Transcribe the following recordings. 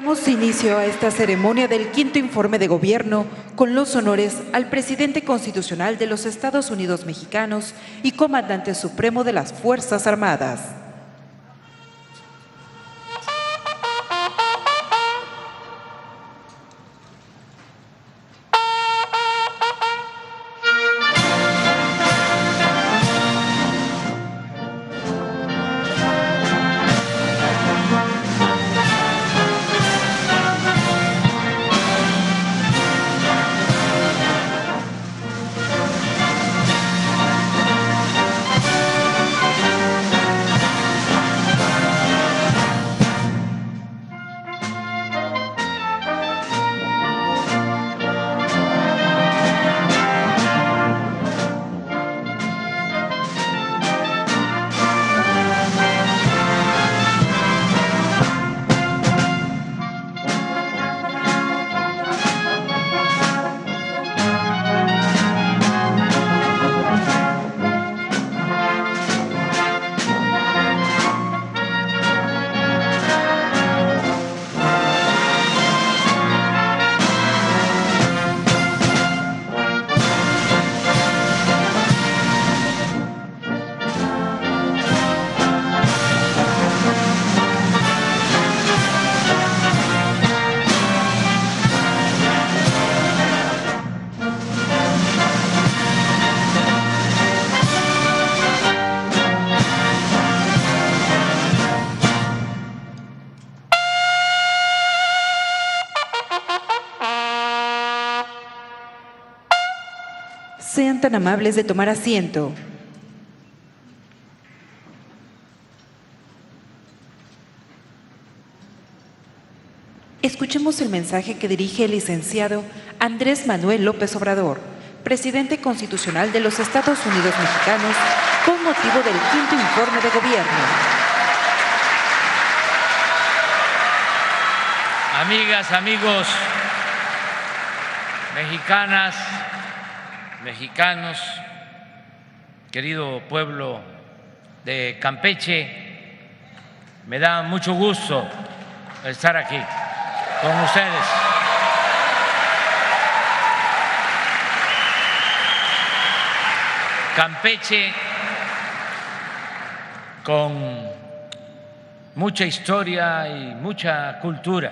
Damos inicio a esta ceremonia del quinto informe de gobierno con los honores al presidente constitucional de los Estados Unidos mexicanos y comandante supremo de las Fuerzas Armadas. Sean tan amables de tomar asiento. Escuchemos el mensaje que dirige el licenciado Andrés Manuel López Obrador, presidente constitucional de los Estados Unidos mexicanos, con motivo del quinto informe de gobierno. Amigas, amigos, mexicanas, mexicanos, querido pueblo de Campeche, me da mucho gusto estar aquí con ustedes. Campeche, con mucha historia y mucha cultura,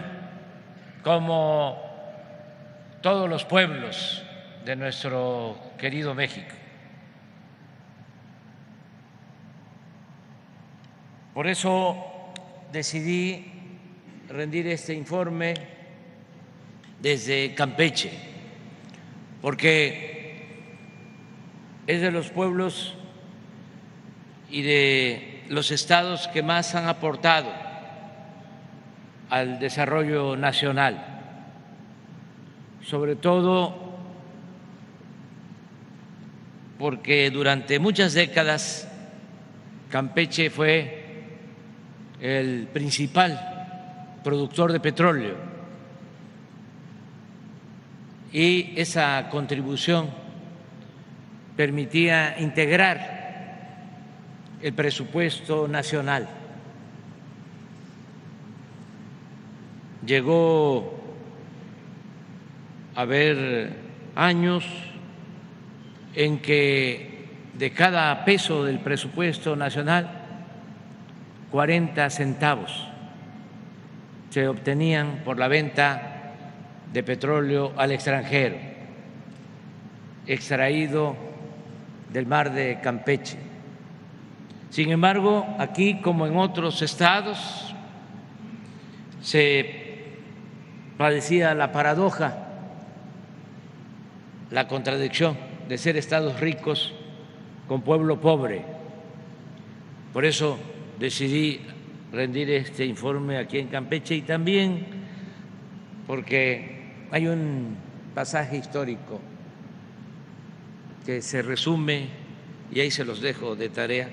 como todos los pueblos de nuestro querido México. Por eso decidí rendir este informe desde Campeche, porque es de los pueblos y de los estados que más han aportado al desarrollo nacional, sobre todo porque durante muchas décadas Campeche fue el principal productor de petróleo y esa contribución permitía integrar el presupuesto nacional. Llegó a haber años en que de cada peso del presupuesto nacional, 40 centavos se obtenían por la venta de petróleo al extranjero, extraído del mar de Campeche. Sin embargo, aquí, como en otros estados, se padecía la paradoja, la contradicción de ser estados ricos con pueblo pobre. Por eso decidí rendir este informe aquí en Campeche, y también porque hay un pasaje histórico que se resume, y ahí se los dejo de tarea,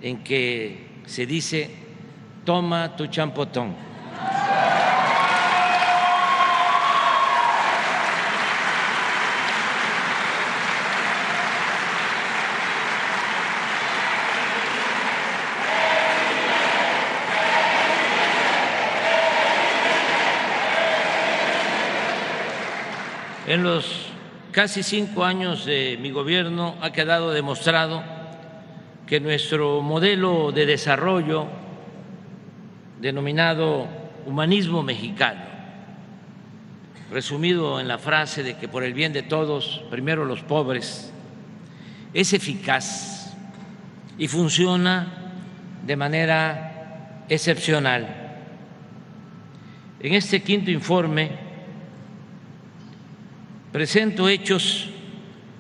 en que se dice: toma tu champotón. En los casi 5 años de mi gobierno ha quedado demostrado que nuestro modelo de desarrollo, denominado humanismo mexicano, resumido en la frase de que por el bien de todos, primero los pobres, es eficaz y funciona de manera excepcional. En este quinto informe presento hechos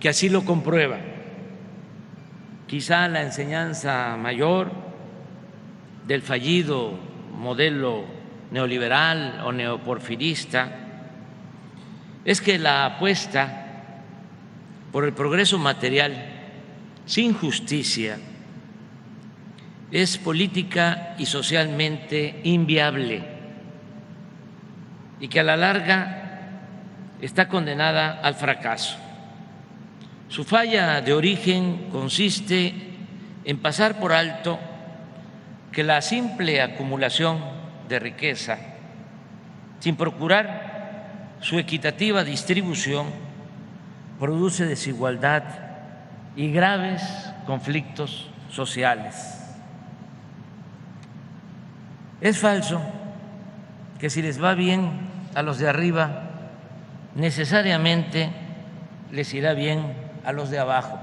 que así lo comprueban. Quizá la enseñanza mayor del fallido modelo neoliberal o neoporfirista es que la apuesta por el progreso material sin justicia es política y socialmente inviable, y que a la larga está condenada al fracaso. Su falla de origen consiste en pasar por alto que la simple acumulación de riqueza, sin procurar su equitativa distribución, produce desigualdad y graves conflictos sociales. Es falso que si les va bien a los de arriba, necesariamente les irá bien a los de abajo.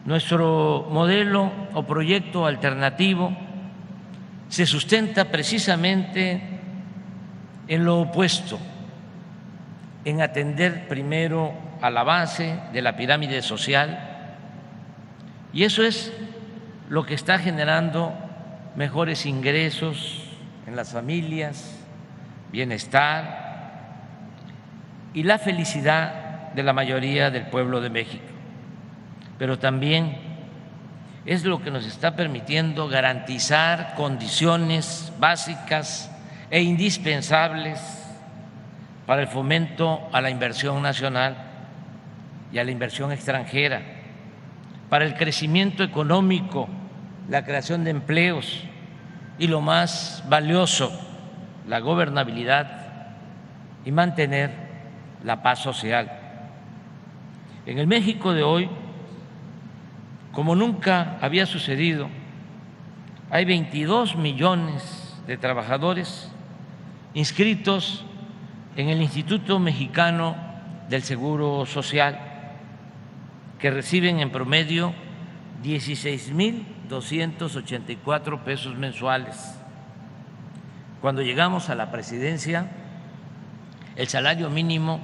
Nuestro modelo o proyecto alternativo se sustenta precisamente en lo opuesto, en atender primero a la base de la pirámide social, y eso es lo que está generando mejores ingresos en las familias, bienestar y la felicidad de la mayoría del pueblo de México. Pero también es lo que nos está permitiendo garantizar condiciones básicas e indispensables para el fomento a la inversión nacional y a la inversión extranjera, para el crecimiento económico, la creación de empleos y, lo más valioso, la gobernabilidad y mantener la paz social. En el México de hoy, como nunca había sucedido, hay 22 millones de trabajadores inscritos en el Instituto Mexicano del Seguro Social, que reciben en promedio 16,284 pesos mensuales. Cuando llegamos a la presidencia, el salario mínimo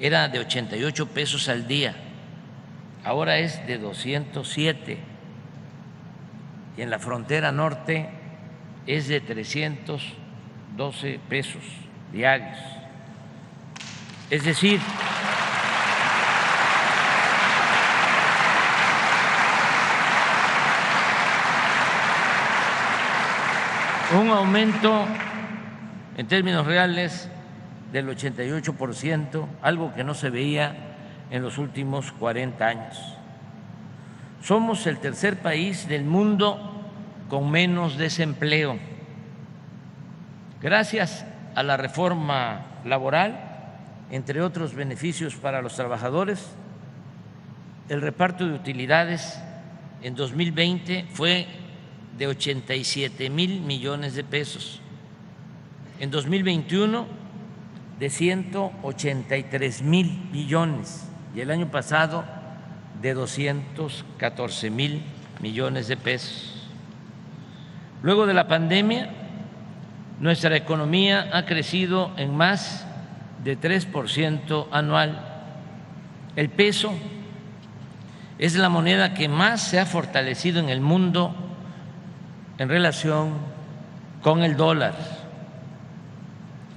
era de 88 pesos al día, ahora es de 207, y en la frontera norte es de 312 pesos diarios. Es decir, un aumento en términos reales del 88%, algo que no se veía en los últimos 40 años. Somos el tercer país del mundo con menos desempleo. Gracias a la reforma laboral entre otros beneficios para los trabajadores, el reparto de utilidades en 2020 fue de 87,000 millones de pesos, en 2021 de 183,000 millones y el año pasado de 214,000 millones de pesos. Luego de la pandemia, nuestra economía ha crecido en más de 3% anual. El peso es la moneda que más se ha fortalecido en el mundo en relación con el dólar.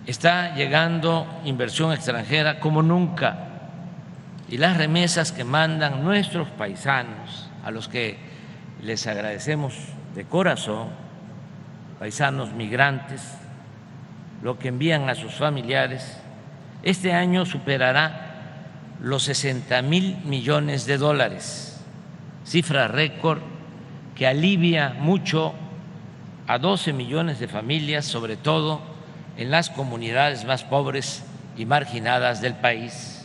Está llegando inversión extranjera como nunca y las remesas que mandan nuestros paisanos, a los que les agradecemos de corazón, paisanos migrantes, lo que envían a sus familiares, este año superará los 60,000 millones de dólares, cifra récord que alivia mucho a 12 millones de familias, sobre todo en las comunidades más pobres y marginadas del país.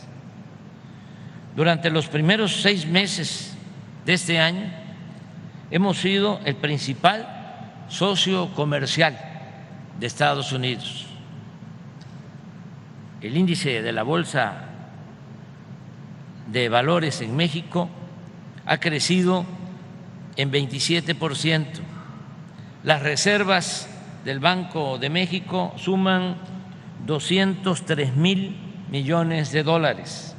Durante los primeros 6 meses de este año hemos sido el principal socio comercial de Estados Unidos. El índice de la Bolsa de Valores en México ha crecido en 27%. Las reservas del Banco de México suman 203,000 millones de dólares.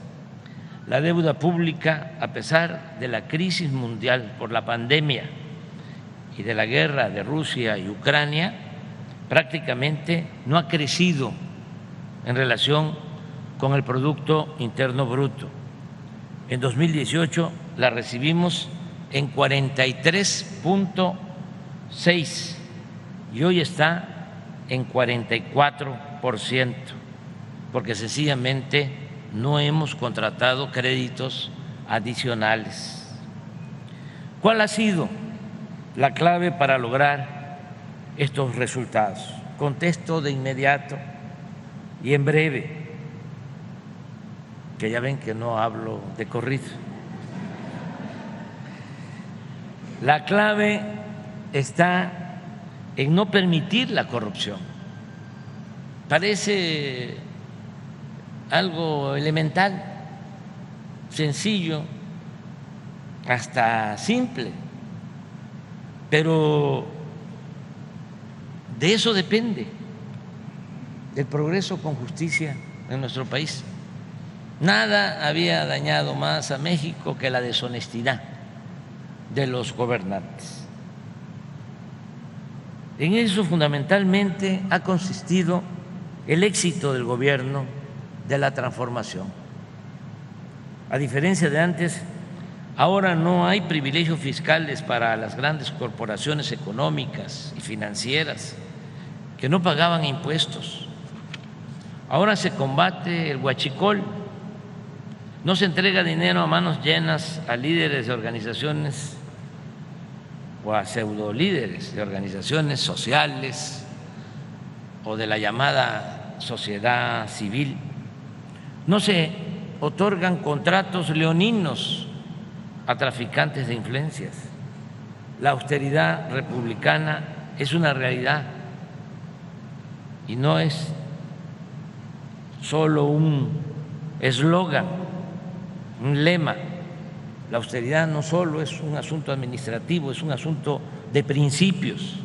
La deuda pública, a pesar de la crisis mundial por la pandemia y de la guerra de Rusia y Ucrania, prácticamente no ha crecido en relación con el Producto Interno Bruto. En 2018 la recibimos en 43.6 y hoy está en 44%, porque sencillamente no hemos contratado créditos adicionales. ¿Cuál ha sido la clave para lograr estos resultados? Contesto de inmediato y en breve, que ya ven que no hablo de corrido. La clave está en no permitir la corrupción. Parece algo elemental, sencillo, hasta simple, pero de eso depende el progreso con justicia en nuestro país. Nada había dañado más a México que la deshonestidad de los gobernantes. En eso fundamentalmente ha consistido el éxito del gobierno de la transformación. A diferencia de antes, ahora no hay privilegios fiscales para las grandes corporaciones económicas y financieras que no pagaban impuestos. Ahora se combate el huachicol, no se entrega dinero a manos llenas a líderes de organizaciones o a pseudolíderes de organizaciones sociales o de la llamada sociedad civil. No se otorgan contratos leoninos a traficantes de influencias. La austeridad republicana es una realidad y no es solo un eslogan, un lema. La austeridad no solo es un asunto administrativo, es un asunto de principios.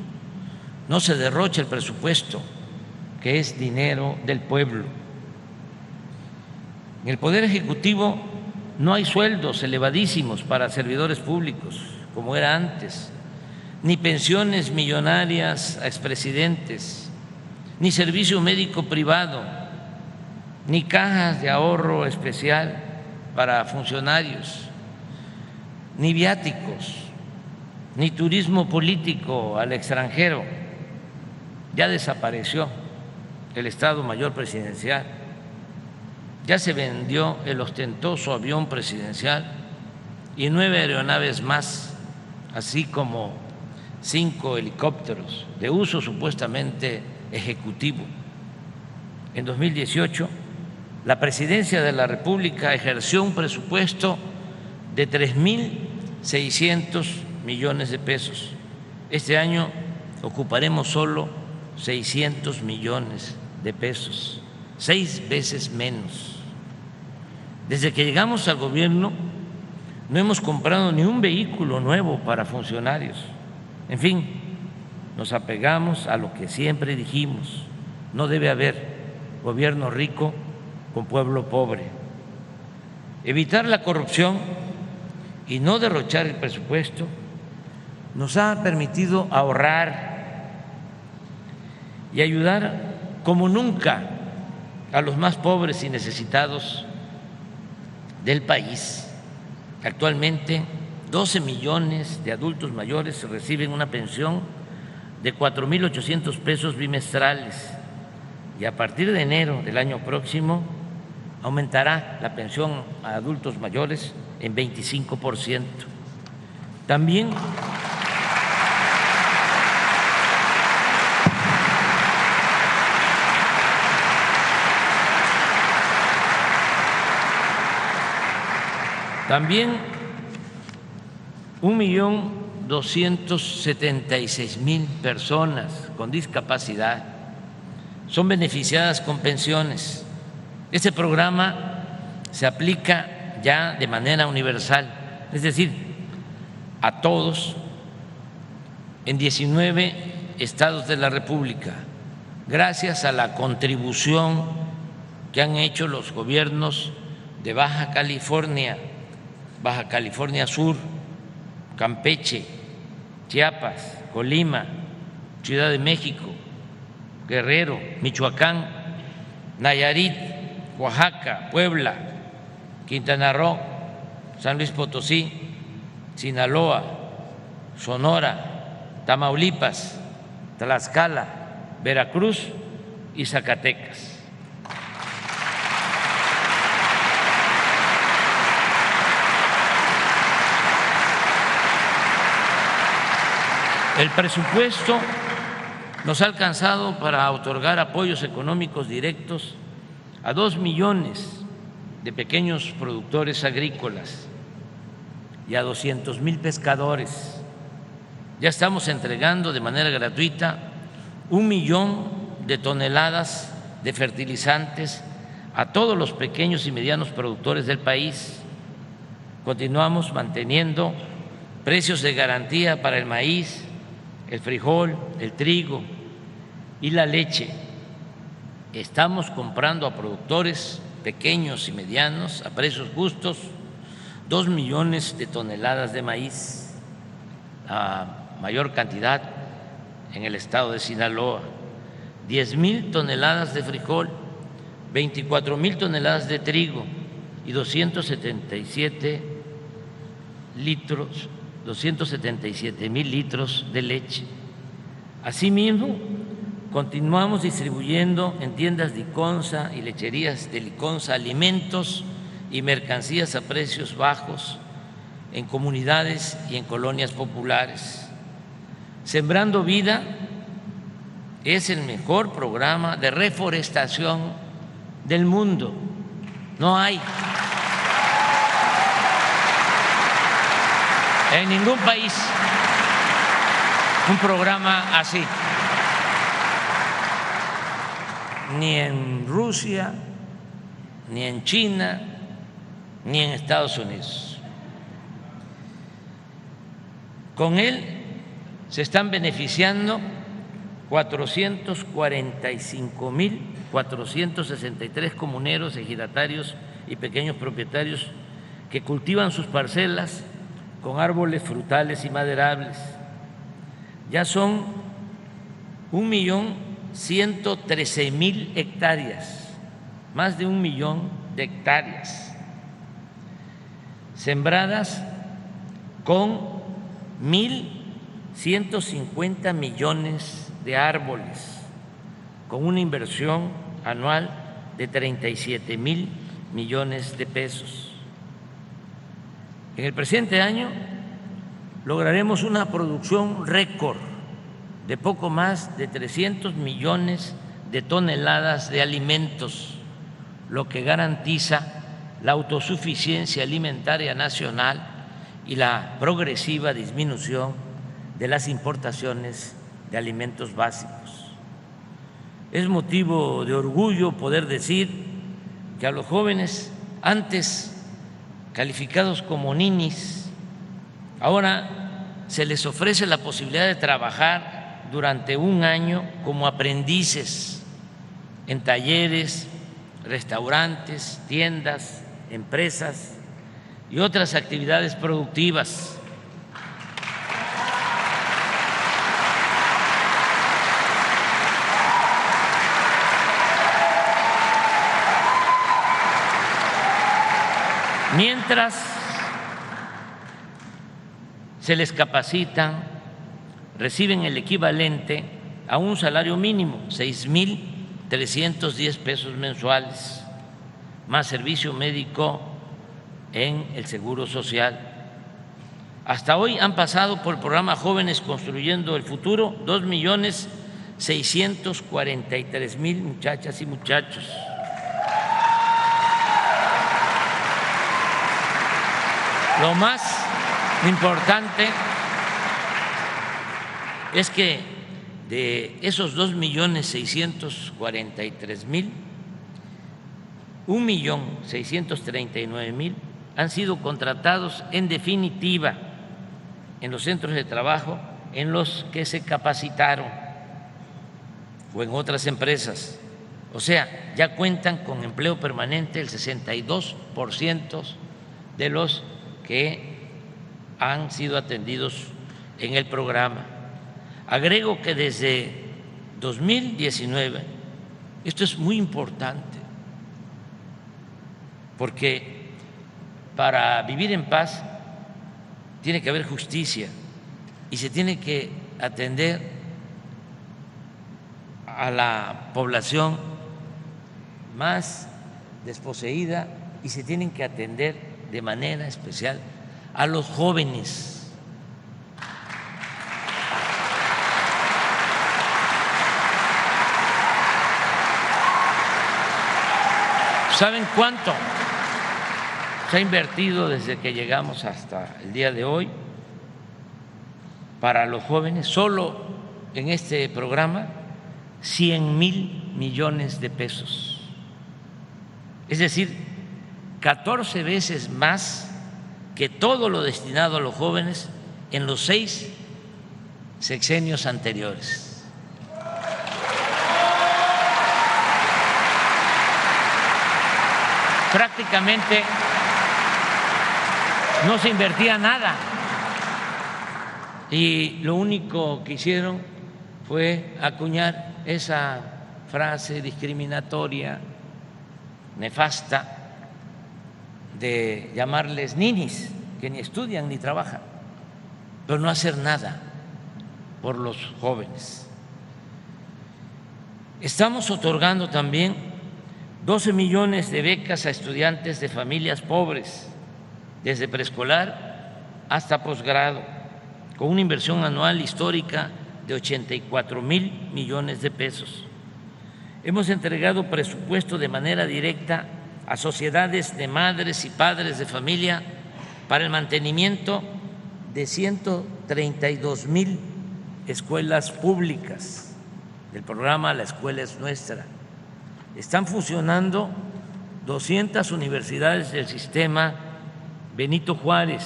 No se derrocha el presupuesto, que es dinero del pueblo. En el Poder Ejecutivo no hay sueldos elevadísimos para servidores públicos, como era antes, ni pensiones millonarias a expresidentes, ni servicio médico privado, ni cajas de ahorro especial para funcionarios, ni viáticos, ni turismo político al extranjero. Ya desapareció el Estado Mayor Presidencial, ya se vendió el ostentoso avión presidencial y 9 aeronaves más, así como 5 helicópteros de uso supuestamente ejecutivo. En 2018 la Presidencia de la República ejerció un presupuesto de 3.600 millones de pesos. Este año ocuparemos solo 600 millones de pesos, 6 veces menos. Desde que llegamos al gobierno no hemos comprado ni un vehículo nuevo para funcionarios. En fin, nos apegamos a lo que siempre dijimos: no debe haber gobierno rico con pueblo pobre. Evitar la corrupción y no derrochar el presupuesto nos ha permitido ahorrar y ayudar como nunca a los más pobres y necesitados del país. Actualmente, 12 millones de adultos mayores reciben una pensión de 4.800 pesos bimestrales, y a partir de enero del año próximo aumentará la pensión a adultos mayores en 25%. También También 1.276.000 personas con discapacidad son beneficiadas con pensiones. Este programa se aplica ya de manera universal, es decir, a todos en 19 estados de la República, gracias a la contribución que han hecho los gobiernos de Baja California Sur, Campeche, Chiapas, Colima, Ciudad de México, Guerrero, Michoacán, Nayarit, Oaxaca, Puebla, Quintana Roo, San Luis Potosí, Sinaloa, Sonora, Tamaulipas, Tlaxcala, Veracruz y Zacatecas. El presupuesto nos ha alcanzado para otorgar apoyos económicos directos a 2 millones de pequeños productores agrícolas y a 200,000 pescadores. Ya estamos entregando de manera gratuita 1 millón de toneladas de fertilizantes a todos los pequeños y medianos productores del país. Continuamos manteniendo precios de garantía para el maíz, el frijol, el trigo y la leche. Estamos comprando a productores pequeños y medianos a precios justos 2 millones de toneladas de maíz, a mayor cantidad en el estado de Sinaloa, 10,000 toneladas de frijol, 24,000 toneladas de trigo y 277,000 litros de leche. Asimismo, continuamos distribuyendo en tiendas Liconsa y lecherías de Liconsa alimentos y mercancías a precios bajos en comunidades y en colonias populares. Sembrando Vida es el mejor programa de reforestación del mundo. No hay en ningún país un programa así, ni en Rusia, ni en China, ni en Estados Unidos. Con él se están beneficiando 445,463 comuneros, ejidatarios y pequeños propietarios que cultivan sus parcelas con árboles frutales y maderables. Ya son 1.113.000 hectáreas, más de 1 millón de hectáreas, sembradas con 1.150 millones de árboles, con una inversión anual de 37,000 millones de pesos. En el presente año lograremos una producción récord de poco más de 300 millones de toneladas de alimentos, lo que garantiza la autosuficiencia alimentaria nacional y la progresiva disminución de las importaciones de alimentos básicos. Es motivo de orgullo poder decir que a los jóvenes antes calificados como ninis, ahora se les ofrece la posibilidad de trabajar durante un año como aprendices en talleres, restaurantes, tiendas, empresas y otras actividades productivas. Mientras se les capacita, reciben el equivalente a un salario mínimo, 6,310 pesos mensuales, más servicio médico en el Seguro Social. Hasta hoy han pasado por el programa Jóvenes Construyendo el Futuro 2,643,000 muchachas y muchachos. Lo más importante es que de esos 2,643,000, 1,639,000 han sido contratados en definitiva en los centros de trabajo en los que se capacitaron o en otras empresas. O sea, ya cuentan con empleo permanente el 62% de los que han sido atendidos en el programa. Agrego que desde 2019, esto es muy importante, porque para vivir en paz tiene que haber justicia y se tiene que atender a la población más desposeída y se tienen que atender de manera especial a los jóvenes. ¿Saben cuánto se ha invertido desde que llegamos hasta el día de hoy para los jóvenes? Solo en este programa 100,000 millones de pesos. Es decir, 14 veces más que todo lo destinado a los jóvenes en los 6 sexenios anteriores. Prácticamente no se invertía nada y lo único que hicieron fue acuñar esa frase discriminatoria, nefasta, de llamarles ninis, que ni estudian ni trabajan, pero no hacer nada por los jóvenes. Estamos otorgando también 12 millones de becas a estudiantes de familias pobres, desde preescolar hasta posgrado, con una inversión anual histórica de 84,000 millones de pesos. Hemos entregado presupuesto de manera directa a sociedades de madres y padres de familia para el mantenimiento de 132,000 escuelas públicas del programa La Escuela es Nuestra. Están funcionando 200 universidades del sistema Benito Juárez,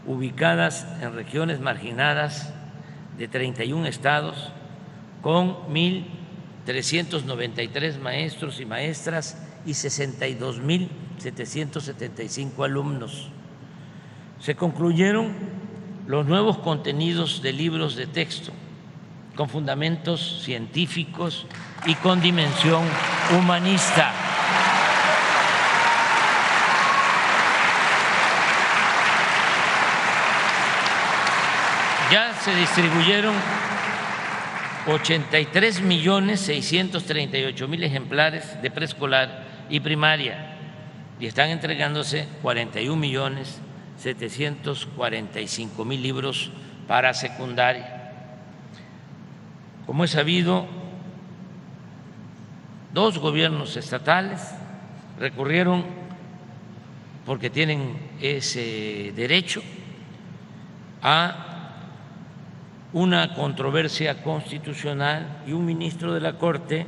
ubicadas en regiones marginadas de 31 estados, con 1,393 maestros y maestras y 62,775 alumnos. Se concluyeron los nuevos contenidos de libros de texto con fundamentos científicos y con dimensión humanista. Ya se distribuyeron 83,638,000 ejemplares de preescolar y primaria y están entregándose 41,745,000 libros para secundaria. Como es sabido, 2 gobiernos estatales recurrieron porque tienen ese derecho a una controversia constitucional y un ministro de la Corte,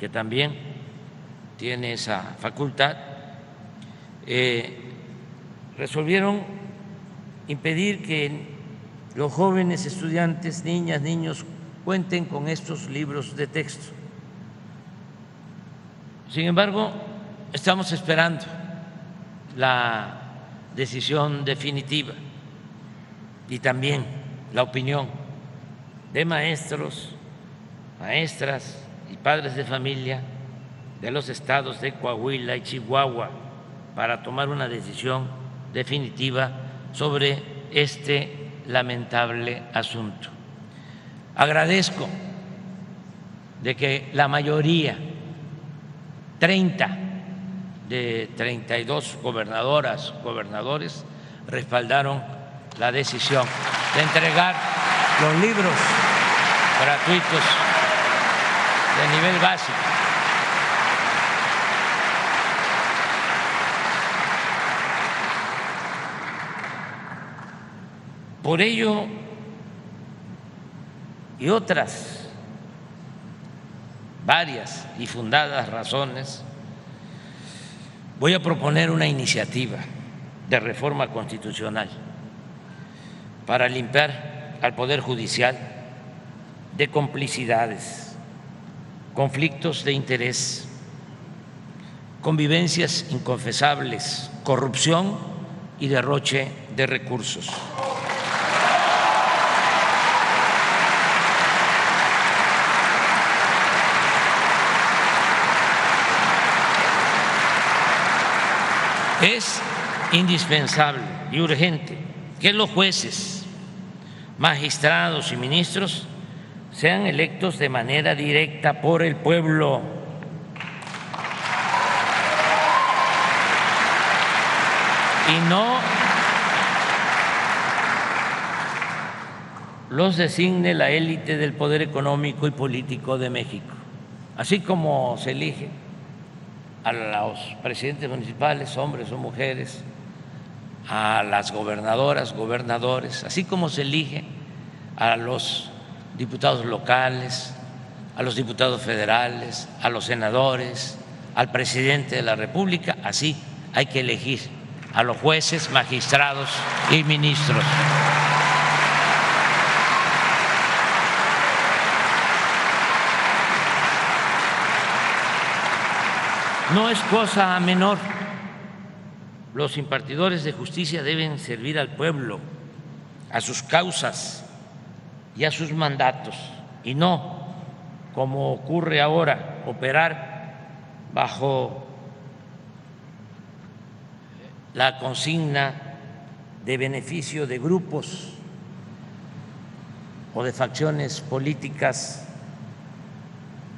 que también tiene esa facultad, resolvieron impedir que los jóvenes estudiantes, niñas, niños, cuenten con estos libros de texto. Sin embargo, estamos esperando la decisión definitiva y también la opinión de maestros, maestras y padres de familia de los estados de Coahuila y Chihuahua para tomar una decisión definitiva sobre este lamentable asunto. Agradezco de que la mayoría, 30 de 32 gobernadoras, gobernadores, respaldaron la decisión de entregar los libros gratuitos de nivel básico. Por ello y otras varias y fundadas razones, voy a proponer una iniciativa de reforma constitucional para limpiar al Poder Judicial de complicidades, conflictos de interés, convivencias inconfesables, corrupción y derroche de recursos. Es indispensable y urgente que los jueces, magistrados y ministros sean electos de manera directa por el pueblo. Y no los designe la élite del poder económico y político de México, así como se elige a los presidentes municipales, hombres o mujeres, a las gobernadoras, gobernadores, así como se elige a los diputados locales, a los diputados federales, a los senadores, al presidente de la República, así hay que elegir a los jueces, magistrados y ministros. No es cosa menor. Los impartidores de justicia deben servir al pueblo, a sus causas y a sus mandatos, y no, como ocurre ahora, operar bajo la consigna de beneficio de grupos o de facciones políticas,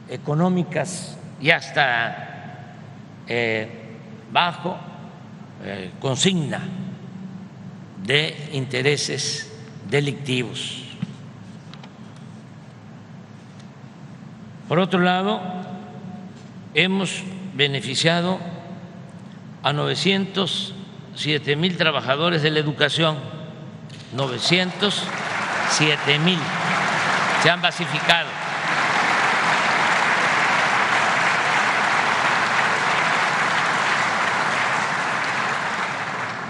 económicas y hasta bajo consigna de intereses delictivos. Por otro lado, hemos beneficiado a 907,000 trabajadores de la educación, 907,000 se han basificado.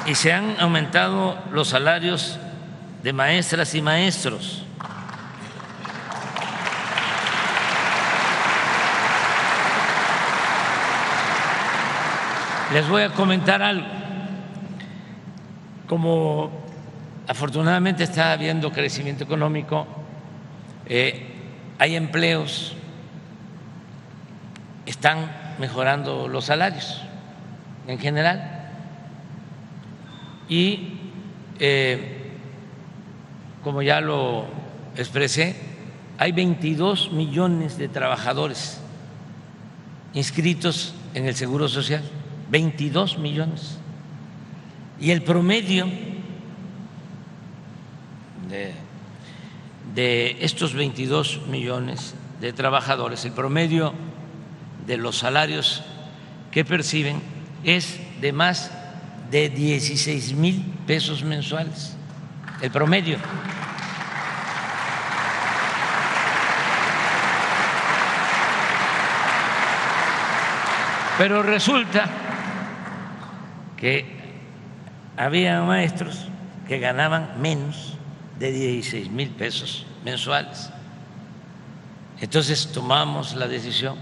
Y se han aumentado los salarios de maestras y maestros. Les voy a comentar algo. Como afortunadamente está habiendo crecimiento económico, hay empleos, están mejorando los salarios en general. Y como ya lo expresé, hay 22 millones de trabajadores inscritos en el Seguro Social, 22 millones. Y el promedio de estos 22 millones de trabajadores, el promedio de los salarios que perciben es de más de 16,000 pesos mensuales, el promedio. Pero resulta que había maestros que ganaban menos de 16,000 pesos mensuales. Entonces tomamos la decisión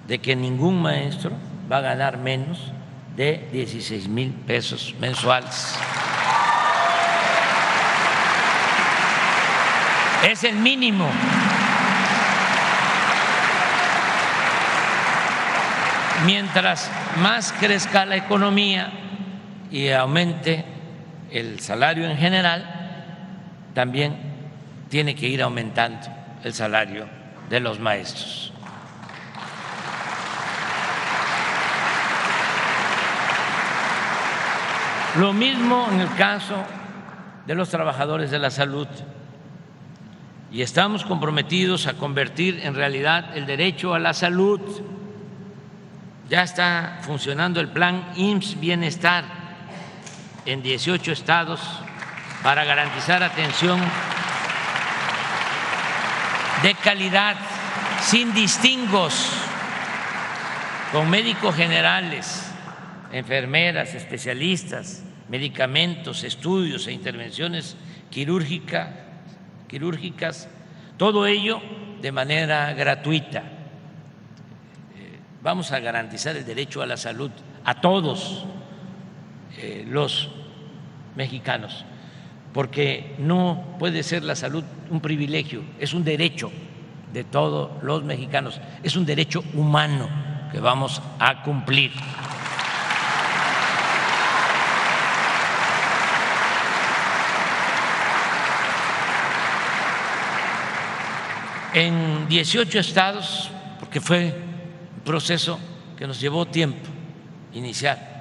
de que ningún maestro va a ganar menos de 16,000 pesos mensuales. Es el mínimo. Mientras más crezca la economía y aumente el salario en general, también tiene que ir aumentando el salario de los maestros. Lo mismo en el caso de los trabajadores de la salud. Y estamos comprometidos a convertir en realidad el derecho a la salud. Ya está funcionando el plan IMSS Bienestar en 18 estados para garantizar atención de calidad, sin distingos, con médicos generales, enfermeras, especialistas, medicamentos, estudios e intervenciones quirúrgicas, todo ello de manera gratuita. Vamos a garantizar el derecho a la salud a todos los mexicanos, porque no puede ser la salud un privilegio, es un derecho de todos los mexicanos, es un derecho humano que vamos a cumplir. En 18 estados, porque fue un proceso que nos llevó tiempo iniciar.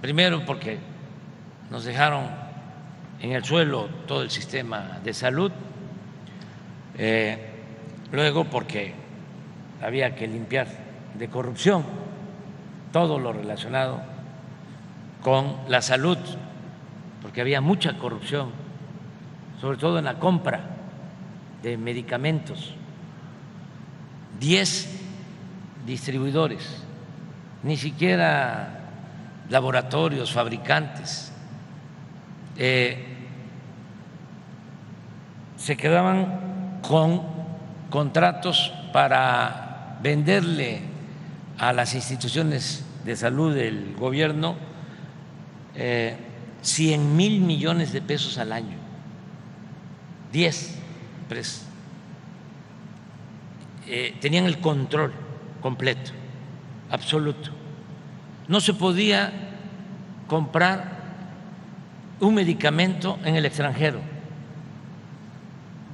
Primero porque nos dejaron en el suelo todo el sistema de salud, luego porque había que limpiar de corrupción todo lo relacionado con la salud, porque había mucha corrupción, sobre todo en la compra de medicamentos. 10 distribuidores, ni siquiera laboratorios, fabricantes, se quedaban con contratos para venderle a las instituciones de salud del gobierno 100,000 millones de pesos al año. 10 empresas tenían el control completo, absoluto. No se podía comprar un medicamento en el extranjero,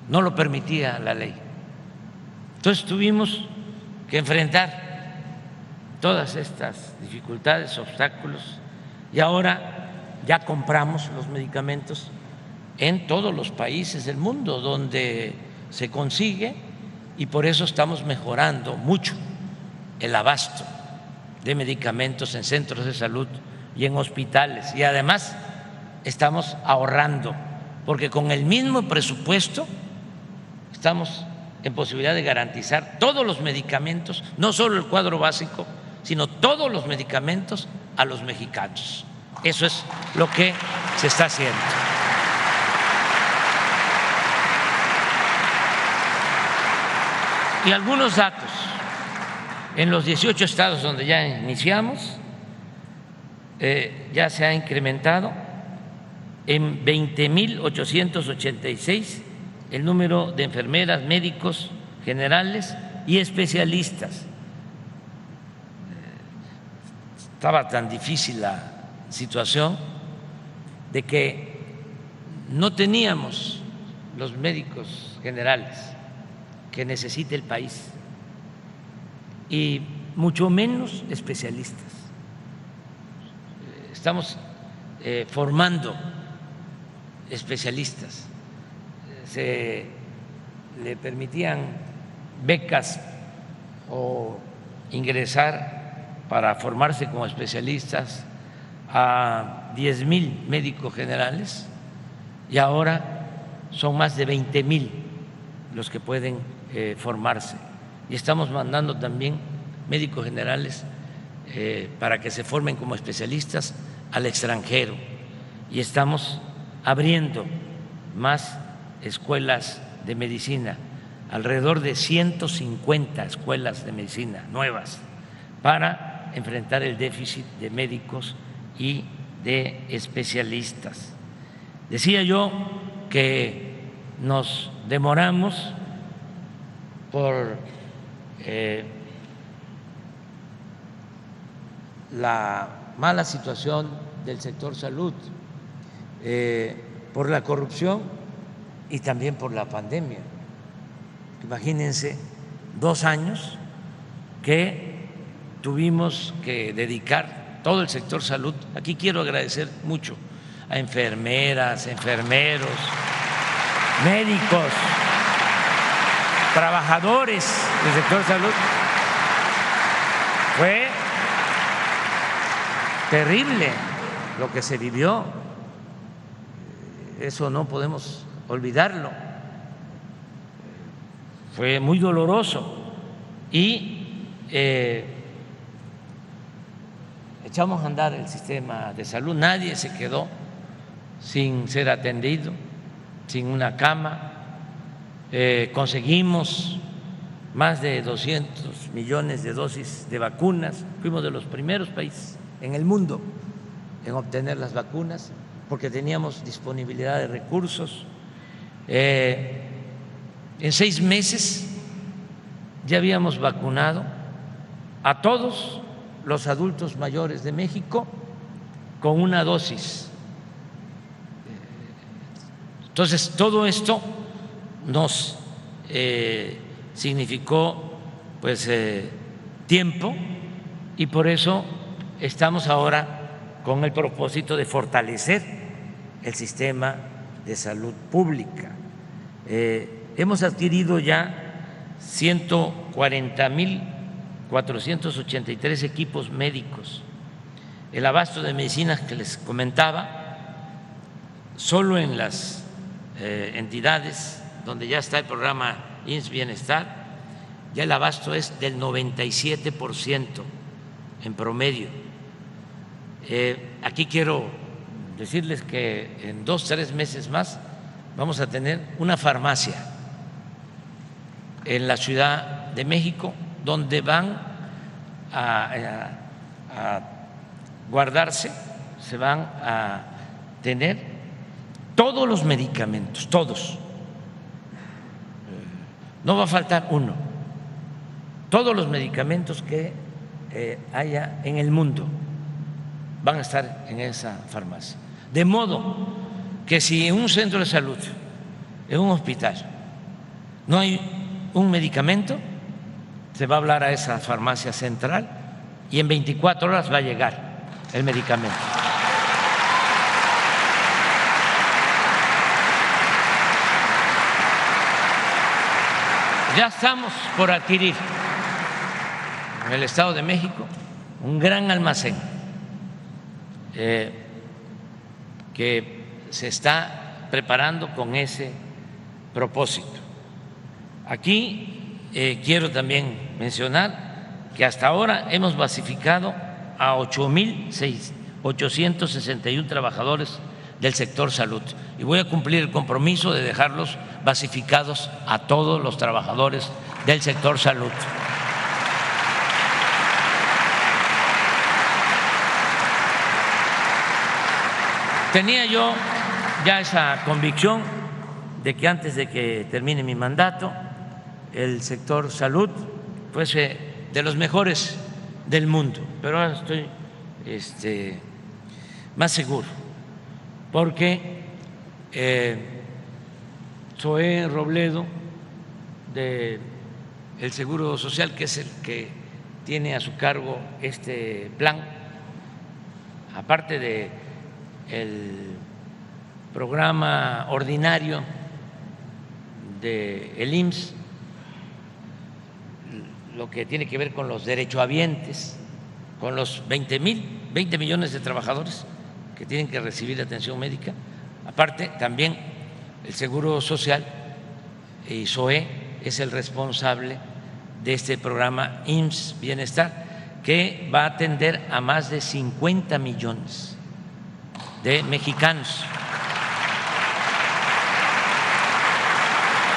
no lo permitía la ley. Entonces tuvimos que enfrentar todas estas dificultades, obstáculos, y ahora ya compramos los medicamentos en todos los países del mundo donde se consigue, y por eso estamos mejorando mucho el abasto de medicamentos en centros de salud y en hospitales, y además estamos ahorrando, porque con el mismo presupuesto estamos en posibilidad de garantizar todos los medicamentos, no solo el cuadro básico, sino todos los medicamentos a los mexicanos. Eso es lo que se está haciendo. Y algunos datos. En los 18 estados donde ya iniciamos, ya se ha incrementado en 20,886 el número de enfermeras, médicos generales y especialistas. Estaba tan difícil la situación de que no teníamos los médicos generales que necesita el país, y mucho menos especialistas. Estamos formando especialistas. Se le permitían becas o ingresar para formarse como especialistas a 10,000 médicos generales y ahora son más de 20,000 los que pueden formarse. Y estamos mandando también médicos generales para que se formen como especialistas al extranjero y estamos abriendo más escuelas de medicina, alrededor de 150 escuelas de medicina nuevas para enfrentar el déficit de médicos y de especialistas. Decía yo que nos demoramos por la mala situación del sector salud, por la corrupción y también por la pandemia. Imagínense 2 años que tuvimos que dedicar todo el sector salud. Aquí quiero agradecer mucho a enfermeras, enfermeros, médicos, trabajadores del sector salud. Fue terrible lo que se vivió, eso no podemos olvidarlo, fue muy doloroso y echamos a andar el sistema de salud, nadie se quedó sin ser atendido, sin una cama, conseguimos más de 200 millones de dosis de vacunas, fuimos de los primeros países en el mundo en obtener las vacunas porque teníamos disponibilidad de recursos. En 6 meses ya habíamos vacunado a todos los adultos mayores de México con una dosis. Entonces, todo esto nos significó pues tiempo y por eso estamos ahora con el propósito de fortalecer el sistema de salud pública. Hemos adquirido ya 140,483 equipos médicos. El abasto de medicinas que les comentaba, solo en las entidades donde ya está el programa IMSS Bienestar, ya el abasto es del 97% en promedio. Aquí quiero decirles que en 2 o 3 meses más vamos a tener una farmacia en la Ciudad de México donde van a guardarse, se van a tener todos los medicamentos, todos. No va a faltar uno. Todos los medicamentos que haya en el mundo van a estar en esa farmacia. De modo que si en un centro de salud, en un hospital, no hay un medicamento, se va a hablar a esa farmacia central y en 24 horas va a llegar el medicamento. Ya estamos por adquirir en el Estado de México un gran almacén que se está preparando con ese propósito. Aquí quiero también mencionar que hasta ahora hemos basificado a 8,861 trabajadores del sector salud y voy a cumplir el compromiso de dejarlos basificados a todos los trabajadores del sector salud. Tenía yo ya esa convicción de que antes de que termine mi mandato el sector salud fuese de los mejores del mundo, pero ahora estoy más seguro porque Zoé Robledo del Seguro Social, que es el que tiene a su cargo este plan, aparte de el programa ordinario del IMSS, lo que tiene que ver con los derechohabientes, con los 20 millones de trabajadores que tienen que recibir atención médica. Aparte, también el Seguro Social y SOE es el responsable de este programa IMSS Bienestar, que va a atender a más de 50 millones de mexicanos.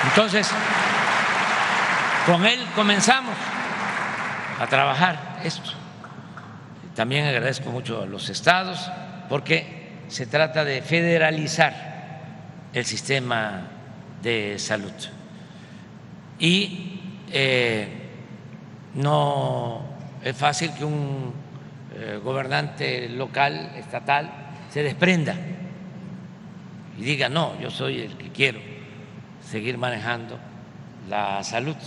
Entonces, con él comenzamos a trabajar esto. También agradezco mucho a los estados porque se trata de federalizar el sistema de salud y no es fácil que un gobernante local, estatal, se desprenda y diga: no, yo soy el que quiero seguir manejando la salud.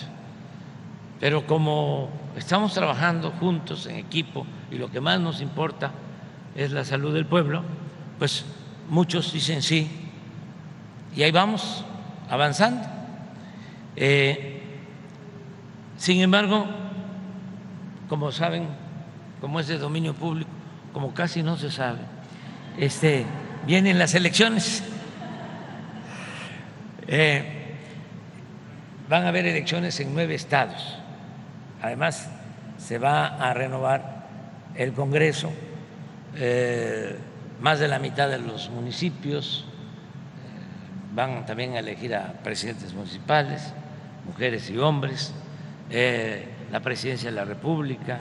Pero como estamos trabajando juntos en equipo y lo que más nos importa es la salud del pueblo, pues muchos dicen sí y ahí vamos avanzando. Sin embargo, como saben, como es de dominio público, como casi no se sabe, vienen las elecciones. Van a haber elecciones en 9 estados. Además, se va a renovar el Congreso, más de la mitad de los municipios van también a elegir a presidentes municipales, mujeres y hombres, la presidencia de la República.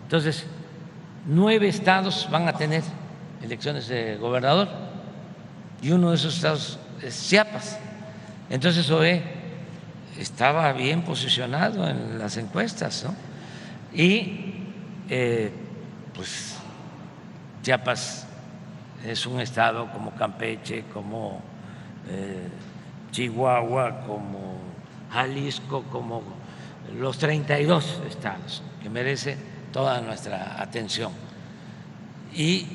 Entonces, 9 estados van a tener elecciones de gobernador y uno de esos estados es Chiapas. Entonces, OE estaba bien posicionado en las encuestas, ¿no? Y pues Chiapas es un estado como Campeche, como Chihuahua, como Jalisco, como los 32 estados, que merece toda nuestra atención. Y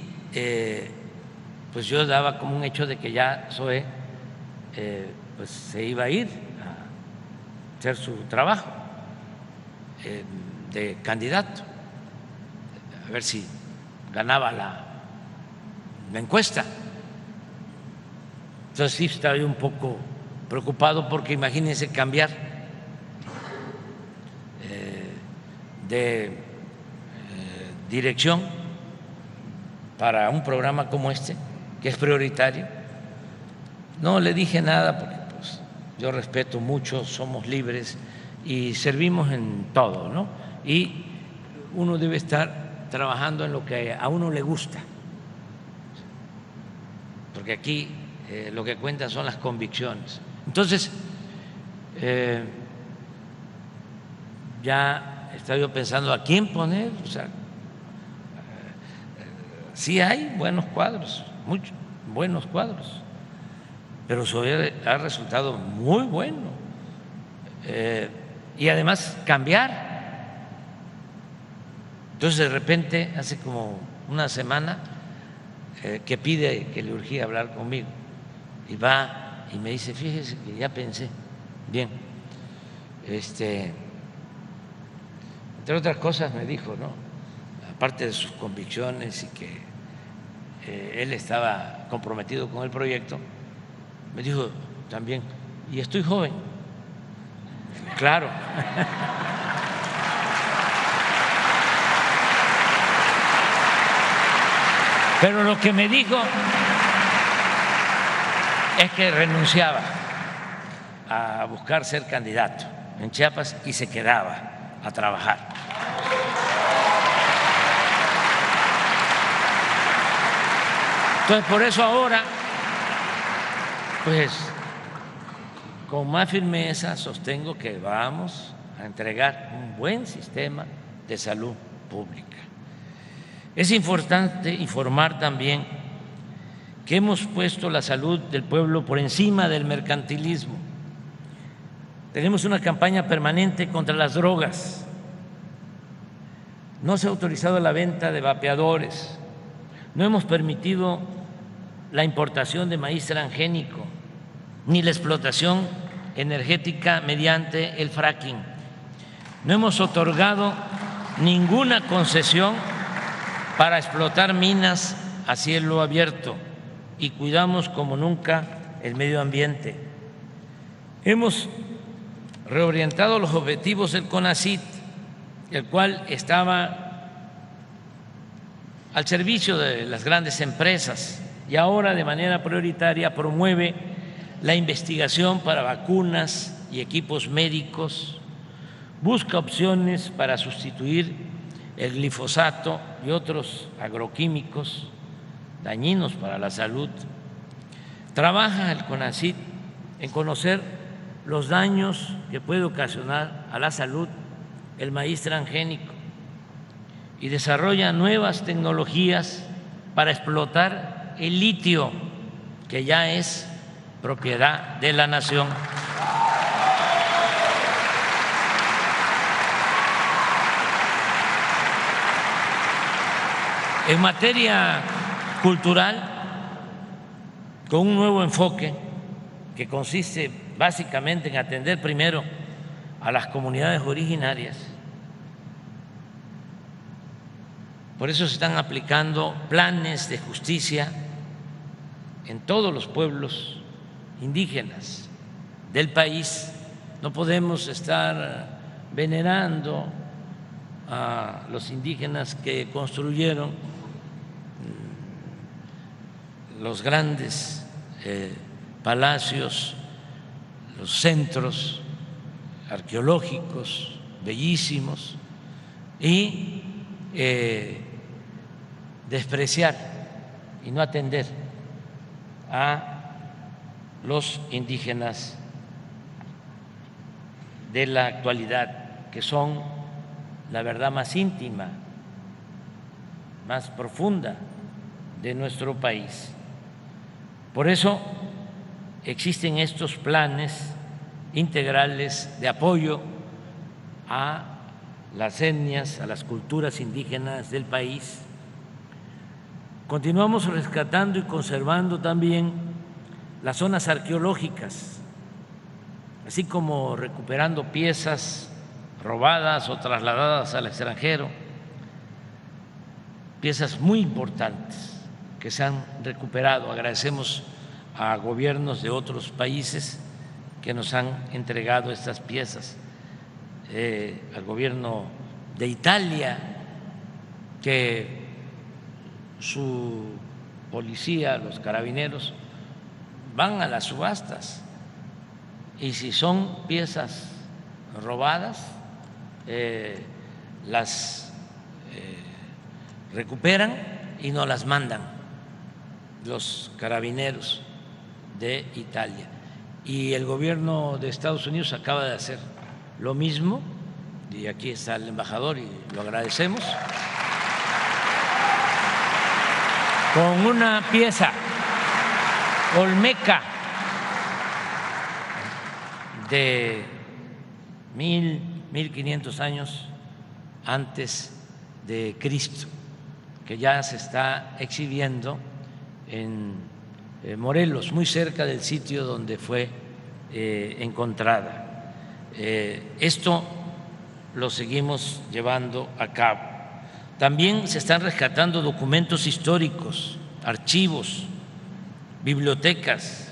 pues yo daba como un hecho de que ya SOE pues se iba a ir a hacer su trabajo de candidato, a ver si ganaba la encuesta. Entonces sí estaba yo un poco preocupado porque imagínense cambiar de dirección para un programa como este, que es prioritario. No le dije nada porque pues, yo respeto mucho, somos libres y servimos en todo, ¿no? Y uno debe estar trabajando en lo que a uno le gusta, porque aquí lo que cuenta son las convicciones. Entonces, ya estaba yo pensando a quién poner, o sea, sí hay buenos cuadros, muchos buenos cuadros, pero SOE ha resultado muy bueno. Y además cambiar. Entonces de repente, hace como una semana, que pide que le urgía hablar conmigo y va y me dice: fíjese que ya pensé bien, entre otras cosas me dijo, ¿no?, aparte de sus convicciones y que él estaba comprometido con el proyecto, me dijo también: y estoy joven. Claro. Pero lo que me dijo es que renunciaba a buscar ser candidato en Chiapas y se quedaba a trabajar. Entonces, por eso ahora, pues, con más firmeza sostengo que vamos a entregar un buen sistema de salud pública. Es importante informar también que hemos puesto la salud del pueblo por encima del mercantilismo. Tenemos una campaña permanente contra las drogas. No se ha autorizado la venta de vapeadores. No hemos permitido la importación de maíz transgénico ni la explotación energética mediante el fracking. No hemos otorgado ninguna concesión para explotar minas a cielo abierto y cuidamos como nunca el medio ambiente. Hemos reorientado los objetivos del CONACYT, el cual estaba al servicio de las grandes empresas y ahora de manera prioritaria promueve la investigación para vacunas y equipos médicos, busca opciones para sustituir el glifosato y otros agroquímicos dañinos para la salud. Trabaja el CONACYT en conocer los daños que puede ocasionar a la salud el maíz transgénico y desarrolla nuevas tecnologías para explotar el litio, que ya es propiedad de la nación. En materia cultural, con un nuevo enfoque que consiste básicamente en atender primero a las comunidades originarias. Por eso se están aplicando planes de justicia en todos los pueblos indígenas del país. No podemos estar venerando a los indígenas que construyeron los grandes palacios, los centros arqueológicos bellísimos y despreciar y no atender a los indígenas de la actualidad, que son la verdad más íntima, más profunda de nuestro país. Por eso existen estos planes integrales de apoyo a las etnias, a las culturas indígenas del país. Continuamos rescatando y conservando también las zonas arqueológicas, así como recuperando piezas robadas o trasladadas al extranjero, piezas muy importantes que se han recuperado. Agradecemos a gobiernos de otros países que nos han entregado estas piezas, al gobierno de Italia, que su policía, los carabineros, van a las subastas y si son piezas robadas, las recuperan y nos las mandan los carabineros de Italia. Y el gobierno de Estados Unidos acaba de hacer lo mismo, y aquí está el embajador y lo agradecemos, con una pieza olmeca de 1500 años antes de Cristo, que ya se está exhibiendo en Morelos, muy cerca del sitio donde fue encontrada. Esto lo seguimos llevando a cabo. También se están rescatando documentos históricos, archivos, bibliotecas.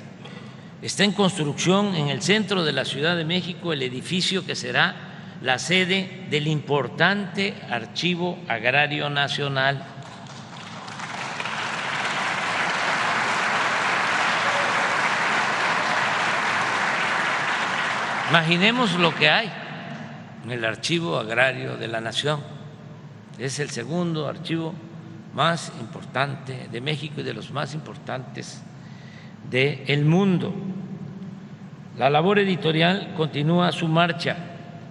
Está en construcción en el centro de la Ciudad de México el edificio que será la sede del importante Archivo Agrario Nacional. Imaginemos lo que hay en el Archivo Agrario de la Nación. Es el segundo archivo más importante de México y de los más importantes del mundo. La labor editorial continúa su marcha.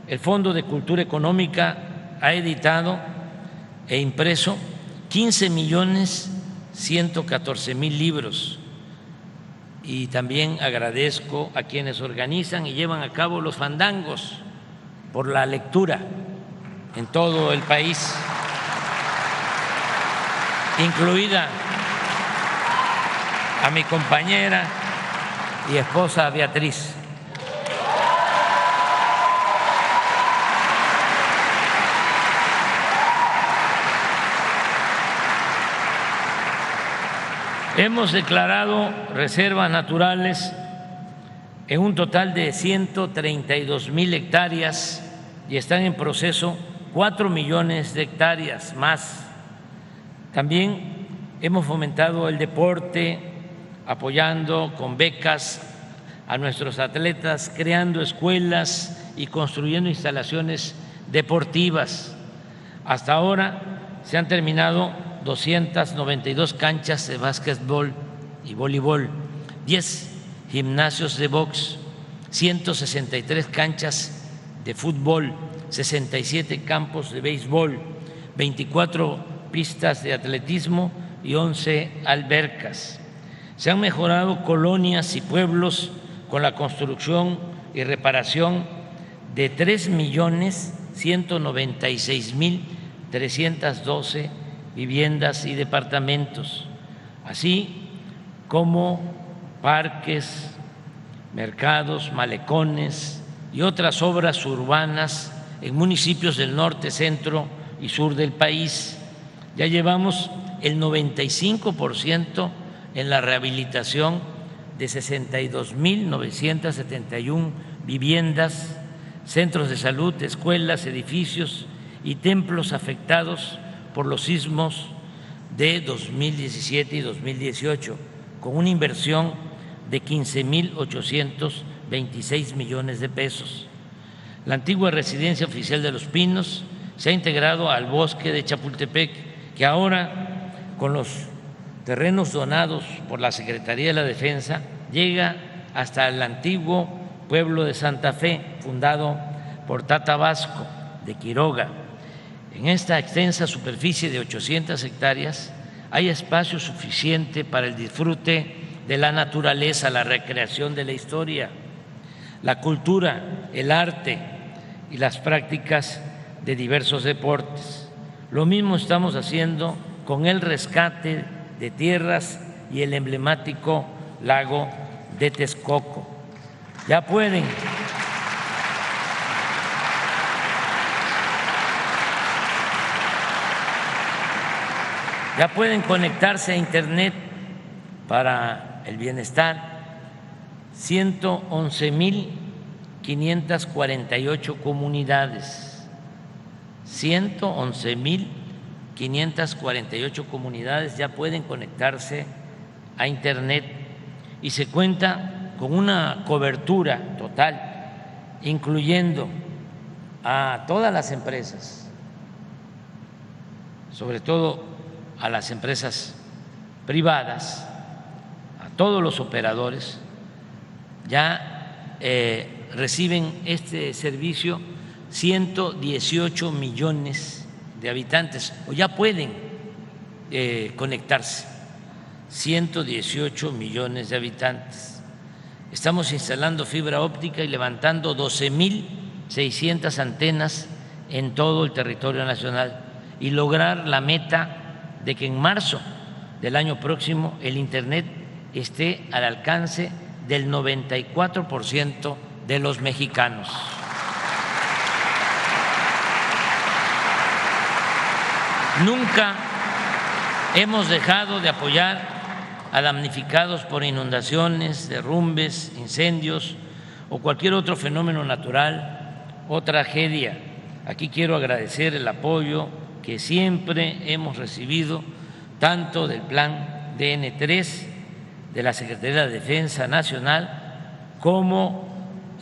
El Fondo de Cultura Económica ha editado e impreso 15.114.000 libros. Y también agradezco a quienes organizan y llevan a cabo los fandangos por la lectura en todo el país, incluida a mi compañera y esposa Beatriz. Hemos declarado reservas naturales en un total de 132,000 hectáreas y están en proceso 4 millones de hectáreas más. También hemos fomentado el deporte, apoyando con becas a nuestros atletas, creando escuelas y construyendo instalaciones deportivas. Hasta ahora se han terminado 292 canchas de básquetbol y voleibol, 10 gimnasios de box, 163 canchas de fútbol, 67 campos de béisbol, 24 pistas de atletismo y 11 albercas. Se han mejorado colonias y pueblos con la construcción y reparación de 3.196.312 viviendas y departamentos, así como parques, mercados, malecones y otras obras urbanas en municipios del norte, centro y sur del país. Ya llevamos el 95% en la rehabilitación de 62.971 viviendas, centros de salud, escuelas, edificios y templos afectados por los sismos de 2017 y 2018, con una inversión de 15.826 millones de pesos. La antigua residencia oficial de Los Pinos se ha integrado al bosque de Chapultepec, que ahora, con los terrenos donados por la Secretaría de la Defensa, llega hasta el antiguo pueblo de Santa Fe, fundado por Tata Vasco de Quiroga. En esta extensa superficie de 800 hectáreas hay espacio suficiente para el disfrute de la naturaleza, la recreación de la historia, la cultura, el arte y las prácticas de diversos deportes. Lo mismo estamos haciendo con el rescate de tierras y el emblemático lago de Texcoco. Ya pueden conectarse a Internet para el bienestar 111.548 comunidades. 111.548 comunidades ya pueden conectarse a Internet y se cuenta con una cobertura total, incluyendo a todas las empresas, sobre todo a las empresas privadas, a todos los operadores. Ya reciben este servicio 118 millones de habitantes, o ya pueden conectarse 118 millones de habitantes. Estamos instalando fibra óptica y levantando 12.600 antenas en todo el territorio nacional y lograr la meta de que en marzo del año próximo el Internet esté al alcance del 94% de los mexicanos. Nunca hemos dejado de apoyar a damnificados por inundaciones, derrumbes, incendios o cualquier otro fenómeno natural o tragedia. Aquí quiero agradecer el apoyo que siempre hemos recibido tanto del Plan DN3 de la Secretaría de Defensa Nacional como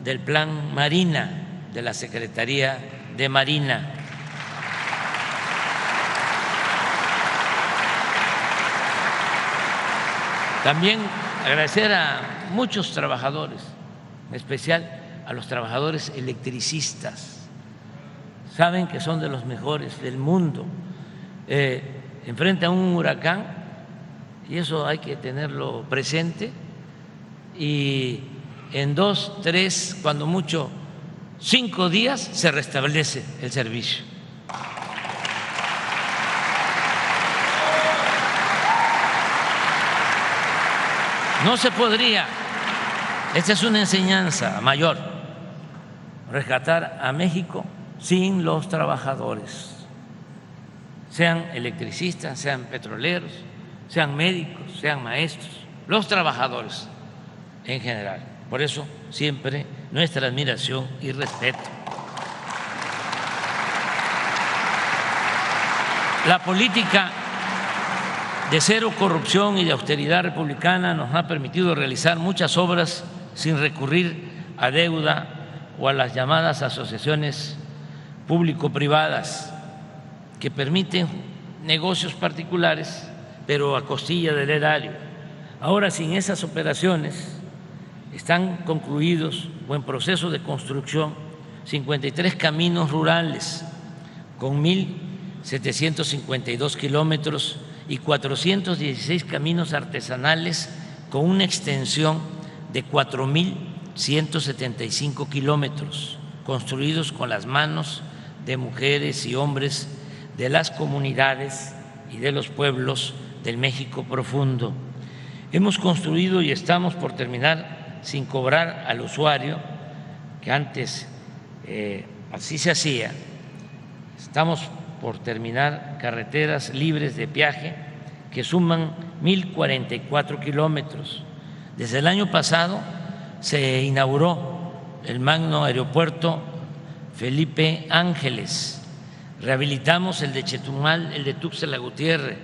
del Plan Marina de la Secretaría de Marina. También agradecer a muchos trabajadores, en especial a los trabajadores electricistas. Saben que son de los mejores del mundo. Enfrentan un huracán y eso hay que tenerlo presente, y en 2, 3, cuando mucho 5 días se restablece el servicio. No se podría, esta es una enseñanza mayor, rescatar a México sin los trabajadores, sean electricistas, sean petroleros, sean médicos, sean maestros, los trabajadores en general. Por eso siempre nuestra admiración y respeto. La política de cero corrupción y de austeridad republicana nos ha permitido realizar muchas obras sin recurrir a deuda o a las llamadas asociaciones público-privadas que permiten negocios particulares, pero a costilla del erario. Ahora, sin esas operaciones, están concluidos o en proceso de construcción 53 caminos rurales con 1.752 kilómetros y 416 caminos artesanales con una extensión de 4.175 kilómetros, construidos con las manos de mujeres y hombres de las comunidades y de los pueblos del México profundo. Hemos construido y estamos por terminar sin cobrar al usuario, que antes así se hacía. Estamos por terminar carreteras libres de peaje que suman 1.044 kilómetros. Desde el año pasado se inauguró el magno aeropuerto Felipe Ángeles, rehabilitamos el de Chetumal, el de Tuxtla Gutiérrez,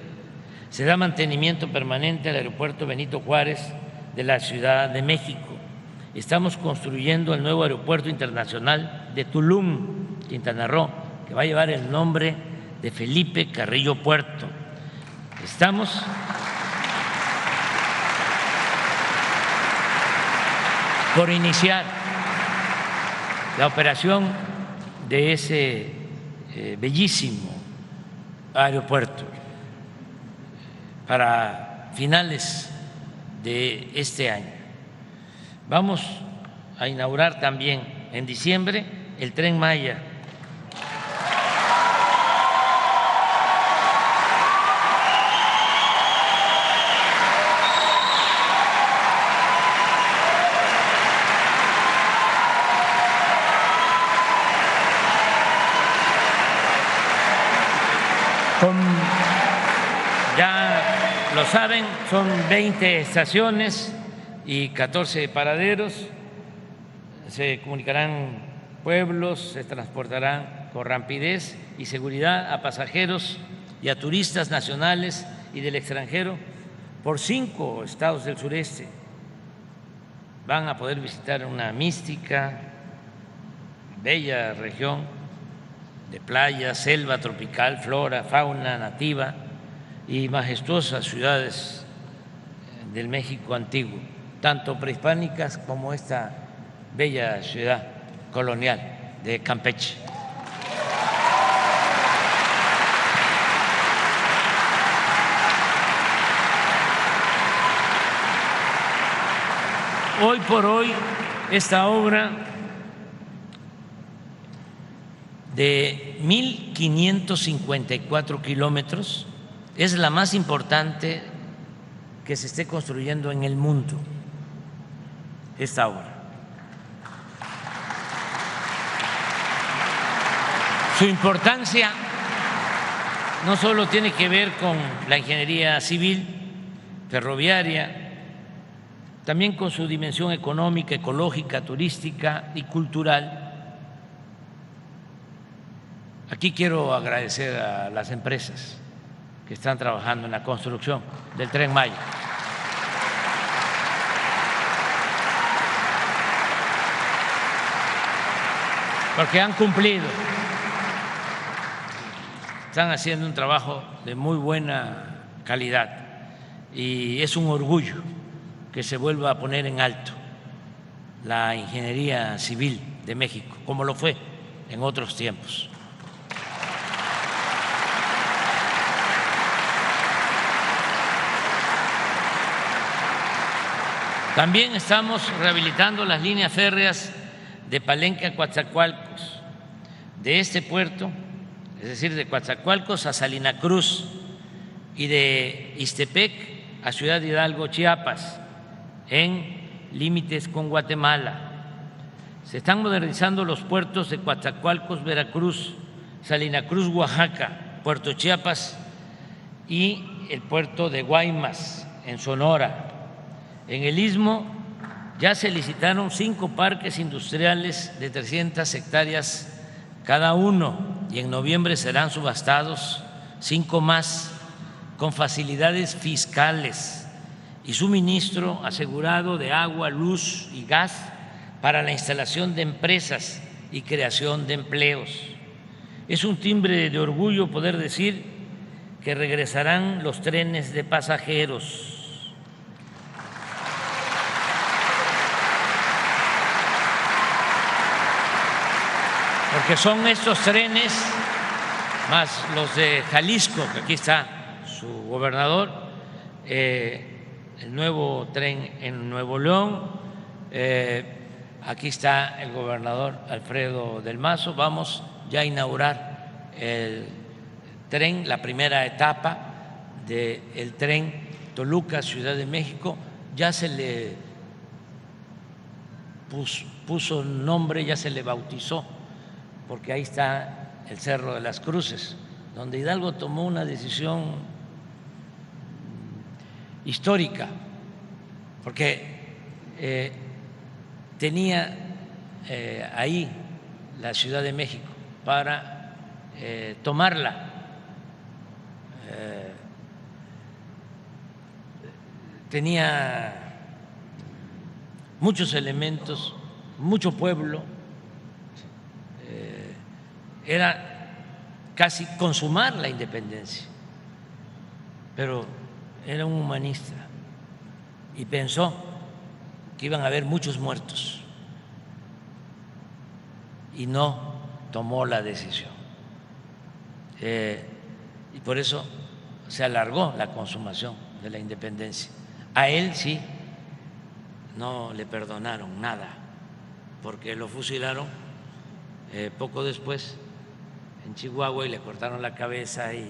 se da mantenimiento permanente al aeropuerto Benito Juárez de la Ciudad de México. Estamos construyendo el nuevo aeropuerto internacional de Tulum, Quintana Roo, que va a llevar el nombre de Felipe Carrillo Puerto. Estamos por iniciar la operación de ese bellísimo aeropuerto para finales de este año. Vamos a inaugurar también en diciembre el Tren Maya. Ya lo saben, son 20 estaciones y 14 paraderos. Se comunicarán pueblos, se transportarán con rapidez y seguridad a pasajeros y a turistas nacionales y del extranjero por 5 estados del sureste. Van a poder visitar una mística, bella región de playa, selva tropical, flora, fauna nativa y majestuosas ciudades del México antiguo, tanto prehispánicas como esta bella ciudad colonial de Campeche. Hoy por hoy, esta obra de 1.554 kilómetros es la más importante que se esté construyendo en el mundo, esta obra. Su importancia no solo tiene que ver con la ingeniería civil, ferroviaria, también con su dimensión económica, ecológica, turística y cultural. Aquí quiero agradecer a las empresas que están trabajando en la construcción del Tren Maya. Porque han cumplido, están haciendo un trabajo de muy buena calidad y es un orgullo que se vuelva a poner en alto la ingeniería civil de México, como lo fue en otros tiempos. También estamos rehabilitando las líneas férreas de Palenque a Coatzacoalcos, de este puerto, es decir, de Coatzacoalcos a Salina Cruz y de Ixtepec a Ciudad Hidalgo, Chiapas, en límites con Guatemala. Se están modernizando los puertos de Coatzacoalcos, Veracruz, Salina Cruz, Oaxaca, Puerto Chiapas y el puerto de Guaymas, en Sonora. En el Istmo ya se licitaron 5 parques industriales de 300 hectáreas cada uno y en noviembre serán subastados 5 más con facilidades fiscales y suministro asegurado de agua, luz y gas para la instalación de empresas y creación de empleos. Es un timbre de orgullo poder decir que regresarán los trenes de pasajeros. Porque son estos trenes, más los de Jalisco, que aquí está su gobernador, el nuevo tren en Nuevo León, aquí está el gobernador Alfredo del Mazo. Vamos ya a inaugurar el tren, la primera etapa del tren Toluca, Ciudad de México. Ya se le puso nombre, ya se le bautizó, porque ahí está el Cerro de las Cruces, donde Hidalgo tomó una decisión histórica, porque tenía ahí la Ciudad de México para tomarla. Tenía muchos elementos, mucho pueblo, era casi consumar la independencia, pero era un humanista y pensó que iban a haber muchos muertos y no tomó la decisión. Y por eso se alargó la consumación de la independencia. A él sí no le perdonaron nada, porque lo fusilaron poco después en Chihuahua y le cortaron la cabeza, y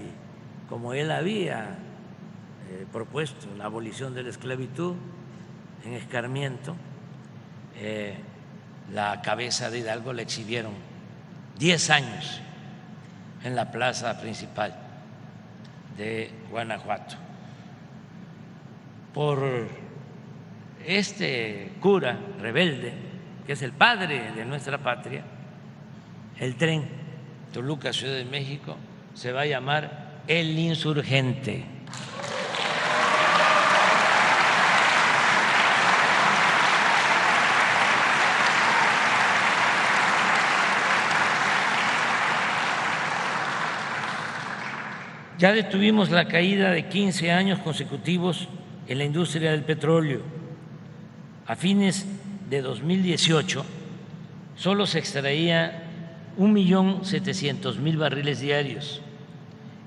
como él había propuesto la abolición de la esclavitud en Escarmiento, la cabeza de Hidalgo la exhibieron 10 años en la plaza principal de Guanajuato. Por este cura rebelde, que es el padre de nuestra patria, el tren Toluca, Ciudad de México, se va a llamar El Insurgente. Ya detuvimos la caída de 15 años consecutivos en la industria del petróleo. A fines de 2018 solo se extraía 1.700.000 barriles diarios,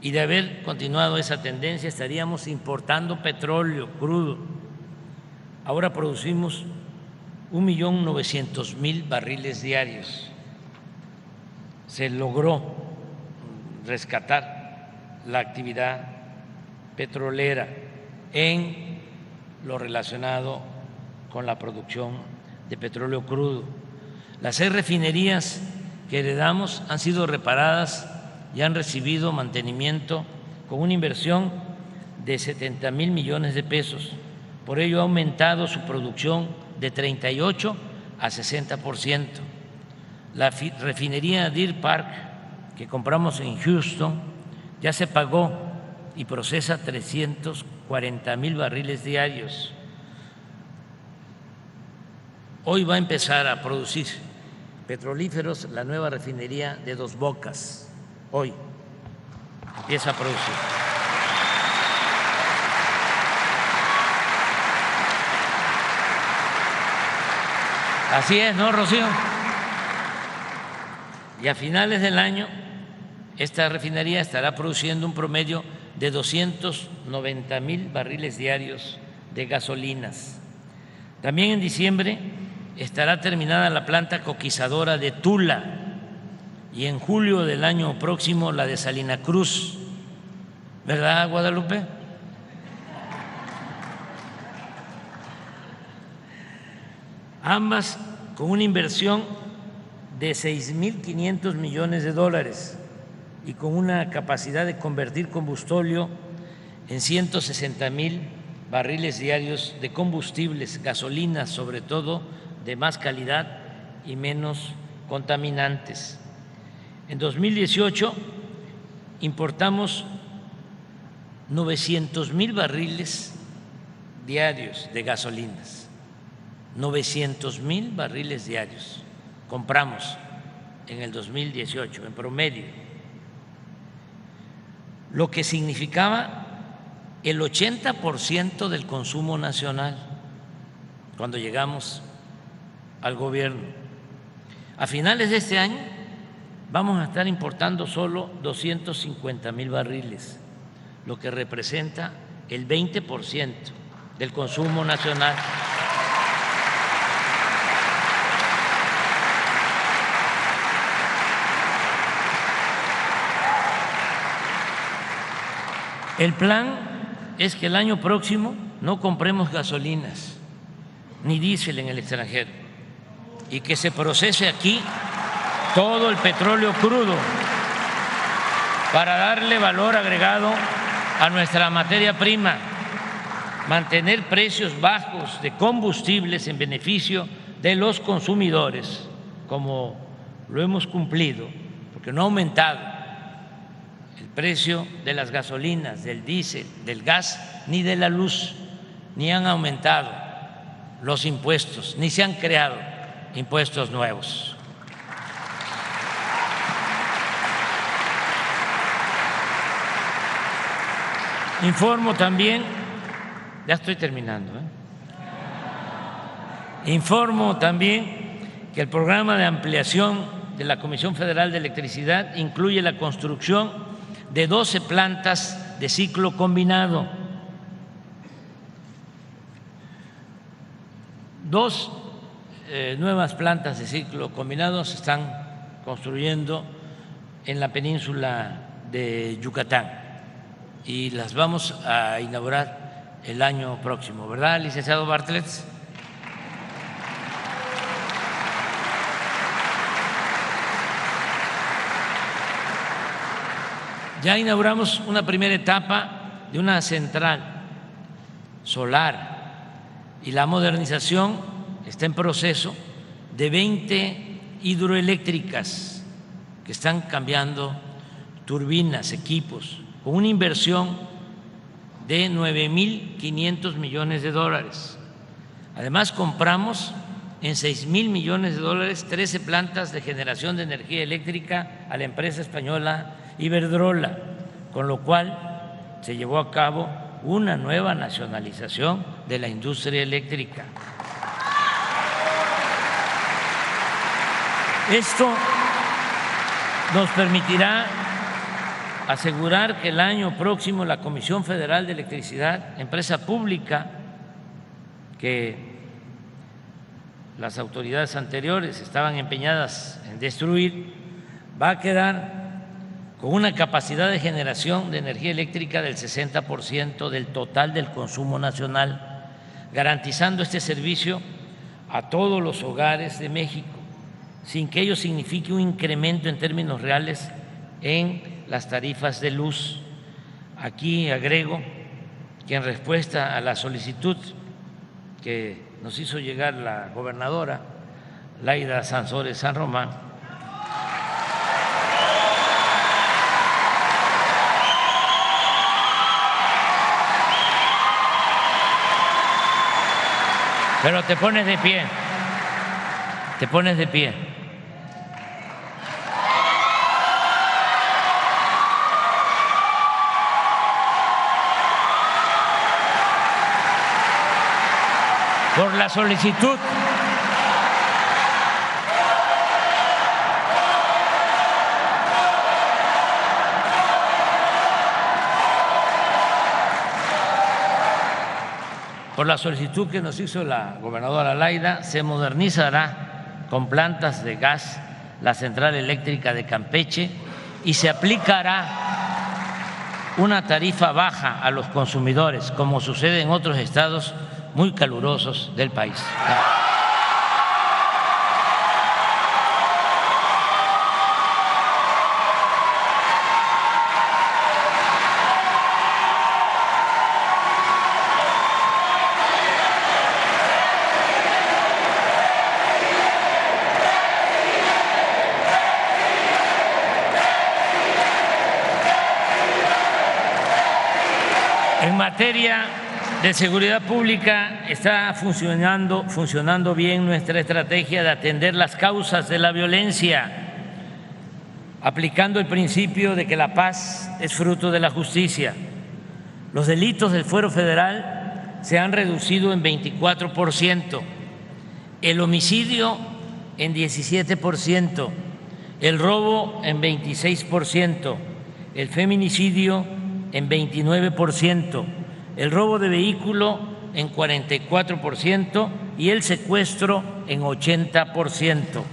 y de haber continuado esa tendencia estaríamos importando petróleo crudo. Ahora producimos 1.900.000 barriles diarios. Se logró rescatar la actividad petrolera en lo relacionado con la producción de petróleo crudo. Las 6 refinerías que heredamos han sido reparadas y han recibido mantenimiento con una inversión de 70,000 millones de pesos. Por ello ha aumentado su producción de 38 a 60%. La refinería Deer Park, que compramos en Houston, ya se pagó y procesa 340,000 barriles diarios. Hoy va a empezar a producir petrolíferos la nueva refinería de Dos Bocas. Hoy empieza a producir. Así es, ¿no, Rocío? Y a finales del año esta refinería estará produciendo un promedio de 290,000 barriles diarios de gasolinas. También en diciembre estará terminada la planta coquizadora de Tula y en julio del año próximo la de Salina Cruz. ¿Verdad, Guadalupe? Ambas con una inversión de 6.500 millones de dólares y con una capacidad de convertir combustóleo en 160,000 barriles diarios de combustibles, gasolinas sobre todo, de más calidad y menos contaminantes. En 2018 importamos 900,000 barriles diarios de gasolinas, 900,000 barriles diarios compramos en el 2018 en promedio, lo que significaba el 80% del consumo nacional cuando llegamos al gobierno. A finales de este año vamos a estar importando solo 250,000 barriles, lo que representa el 20% del consumo nacional. El plan es que el año próximo no compremos gasolinas ni diésel en el extranjero y que se procese aquí todo el petróleo crudo para darle valor agregado a nuestra materia prima, mantener precios bajos de combustibles en beneficio de los consumidores, como lo hemos cumplido, porque no ha aumentado el precio de las gasolinas, del diésel, del gas, ni de la luz, ni han aumentado los impuestos, ni se han creado impuestos nuevos. Informo también, ya estoy terminando, informo también que el programa de ampliación de la Comisión Federal de Electricidad incluye la construcción de 12 plantas de ciclo combinado, 2 nuevas plantas de ciclo combinado se están construyendo en la península de Yucatán y las vamos a inaugurar el año próximo, ¿verdad, licenciado Bartlett? Ya inauguramos una primera etapa de una central solar y la modernización está en proceso de 20 hidroeléctricas que están cambiando turbinas, equipos, con una inversión de 9.500 millones de dólares. Además, compramos en 6.000 millones de dólares 13 plantas de generación de energía eléctrica a la empresa española Iberdrola, con lo cual se llevó a cabo una nueva nacionalización de la industria eléctrica. Esto nos permitirá asegurar que el año próximo la Comisión Federal de Electricidad, empresa pública que las autoridades anteriores estaban empeñadas en destruir, va a quedar con una capacidad de generación de energía eléctrica del 60% del total del consumo nacional, garantizando este servicio a todos los hogares de México, sin que ello signifique un incremento en términos reales en las tarifas de luz. Aquí agrego que en respuesta a la solicitud que nos hizo llegar la gobernadora Laida Sansores San Román, pero te pones de pie, te pones de pie. Por la solicitud que nos hizo la gobernadora Laida, se modernizará con plantas de gas la central eléctrica de Campeche y se aplicará una tarifa baja a los consumidores, como sucede en otros estados muy calurosos del país. En materia de seguridad pública está funcionando bien nuestra estrategia de atender las causas de la violencia, aplicando el principio de que la paz es fruto de la justicia. Los delitos del fuero federal se han reducido en 24%, el homicidio en 17%, el robo en 26%, el feminicidio en 29%, el robo de vehículo en 44% y el secuestro en 80%.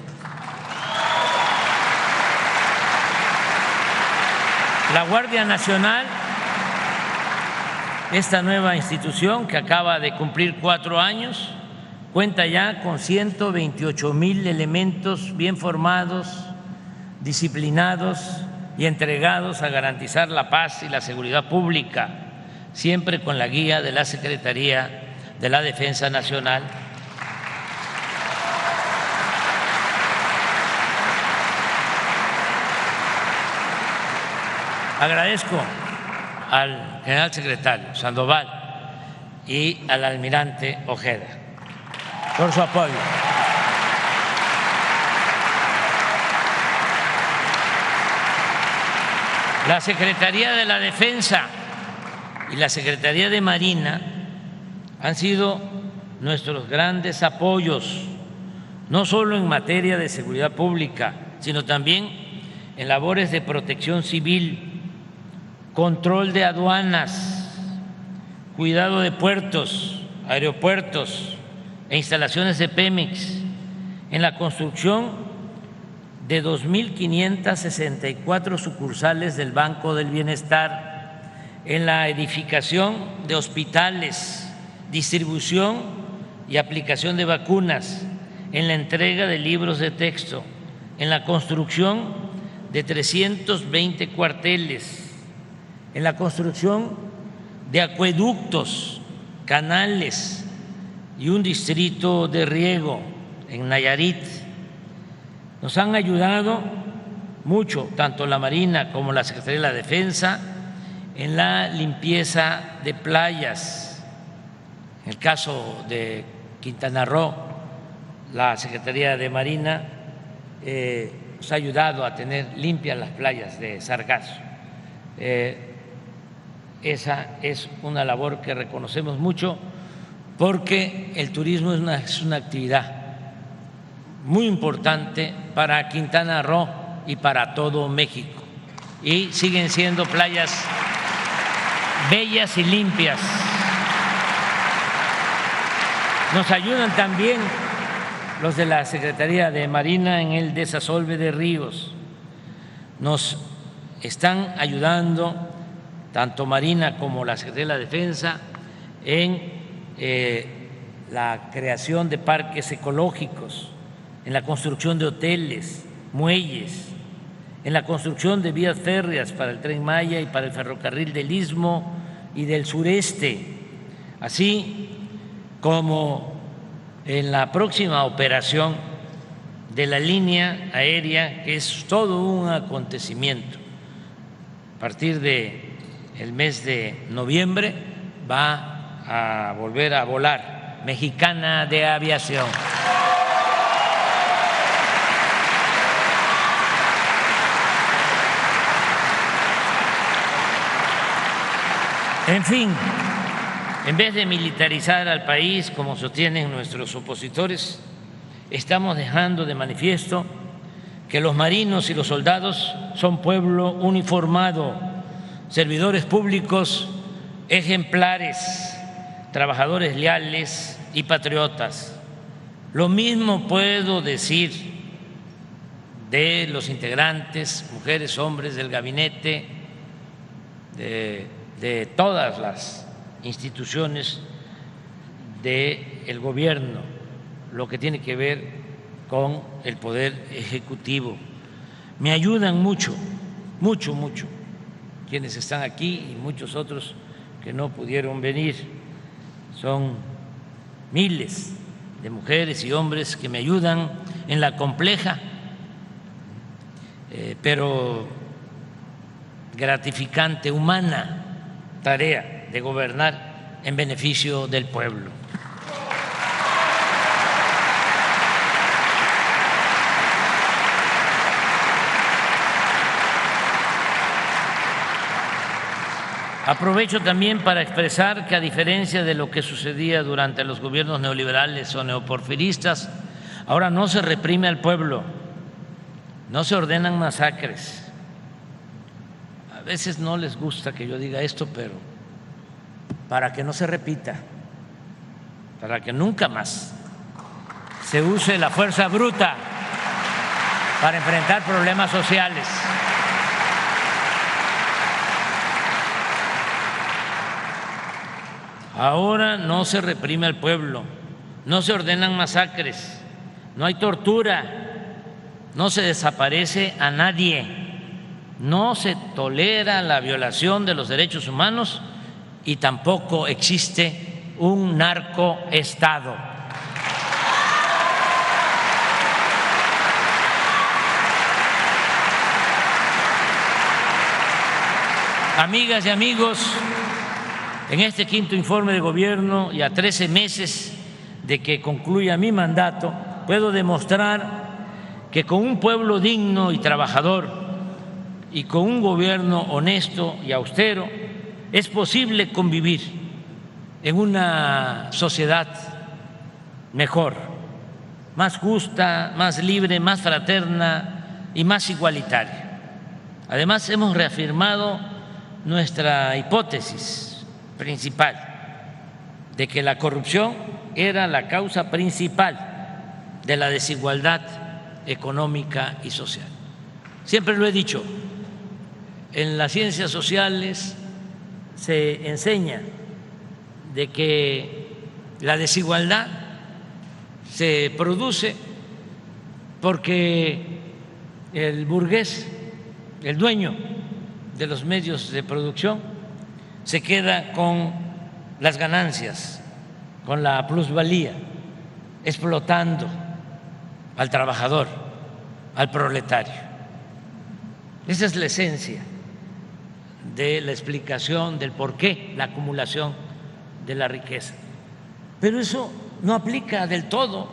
La Guardia Nacional, esta nueva institución que acaba de cumplir 4 años, cuenta ya con 128,000 elementos bien formados, disciplinados y entregados a garantizar la paz y la seguridad pública, siempre con la guía de la Secretaría de la Defensa Nacional. Agradezco al general secretario Sandoval y al almirante Ojeda por su apoyo. La Secretaría de la Defensa y la Secretaría de Marina han sido nuestros grandes apoyos, no solo en materia de seguridad pública, sino también en labores de protección civil, control de aduanas, cuidado de puertos, aeropuertos e instalaciones de Pemex, en la construcción de 2.564 sucursales del Banco del Bienestar, en la edificación de hospitales, distribución y aplicación de vacunas, en la entrega de libros de texto, en la construcción de 320 cuarteles, en la construcción de acueductos, canales y un distrito de riego en Nayarit. Nos han ayudado mucho, tanto la Marina como la Secretaría de la Defensa, en la limpieza de playas. En el caso de Quintana Roo, la Secretaría de Marina nos ha ayudado a tener limpias las playas de Sargazo. Esa es una labor que reconocemos mucho porque el turismo es una actividad muy importante para Quintana Roo y para todo México. Y siguen siendo playas bellas y limpias. Nos ayudan también los de la Secretaría de Marina en el desasolve de ríos. Nos están ayudando tanto Marina como la Secretaría de la Defensa en la creación de parques ecológicos, en la construcción de hoteles, muelles, en la construcción de vías férreas para el Tren Maya y para el ferrocarril del Istmo y del Sureste, así como en la próxima operación de la línea aérea, que es todo un acontecimiento. A partir del mes de noviembre va a volver a volar Mexicana de Aviación. En fin, en vez de militarizar al país como sostienen nuestros opositores, estamos dejando de manifiesto que los marinos y los soldados son pueblo uniformado, servidores públicos ejemplares, trabajadores leales y patriotas. Lo mismo puedo decir de los integrantes, mujeres, hombres del gabinete, de todas las instituciones del gobierno, lo que tiene que ver con el poder ejecutivo. Me ayudan mucho, mucho, mucho quienes están aquí y muchos otros que no pudieron venir. Son miles de mujeres y hombres que me ayudan en la compleja pero gratificante, humana tarea de gobernar en beneficio del pueblo. Aprovecho también para expresar que, a diferencia de lo que sucedía durante los gobiernos neoliberales o neoporfiristas, ahora no se reprime al pueblo, no se ordenan masacres. A veces no les gusta que yo diga esto, pero para que no se repita, para que nunca más se use la fuerza bruta para enfrentar problemas sociales. Ahora no se reprime al pueblo, no se ordenan masacres, no hay tortura, no se desaparece a nadie, no se tolera la violación de los derechos humanos y tampoco existe un narcoestado. Amigas y amigos, en este quinto informe de gobierno y a 13 meses de que concluya mi mandato, puedo demostrar que con un pueblo digno y trabajador y con un gobierno honesto y austero es posible convivir en una sociedad mejor, más justa, más libre, más fraterna y más igualitaria. Además, hemos reafirmado nuestra hipótesis principal de que la corrupción era la causa principal de la desigualdad económica y social. Siempre lo he dicho, en las ciencias sociales se enseña de que la desigualdad se produce porque el burgués, el dueño de los medios de producción, se queda con las ganancias, con la plusvalía, explotando al trabajador, al proletario. Esa es la esencia de la explicación del por qué la acumulación de la riqueza. Pero eso no aplica del todo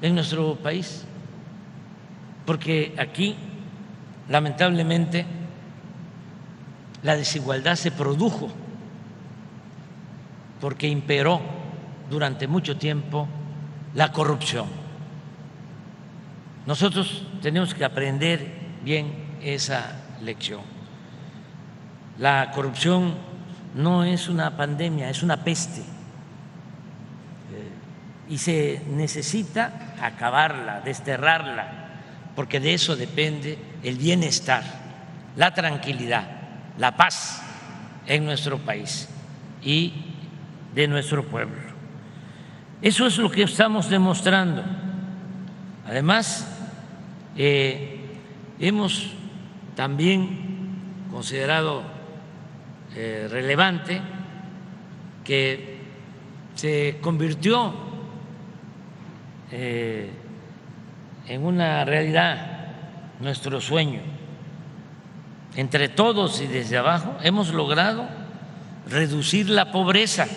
en nuestro país, porque aquí, lamentablemente, la desigualdad se produjo porque imperó durante mucho tiempo la corrupción. Nosotros tenemos que aprender bien esa lección. La corrupción no es una pandemia, es una peste, y se necesita acabarla, desterrarla, porque de eso depende el bienestar, la tranquilidad, la paz en nuestro país y de nuestro pueblo. Eso es lo que estamos demostrando. Además, hemos también considerado relevante que se convirtió en una realidad nuestro sueño. Entre todos y desde abajo hemos logrado reducir la pobreza.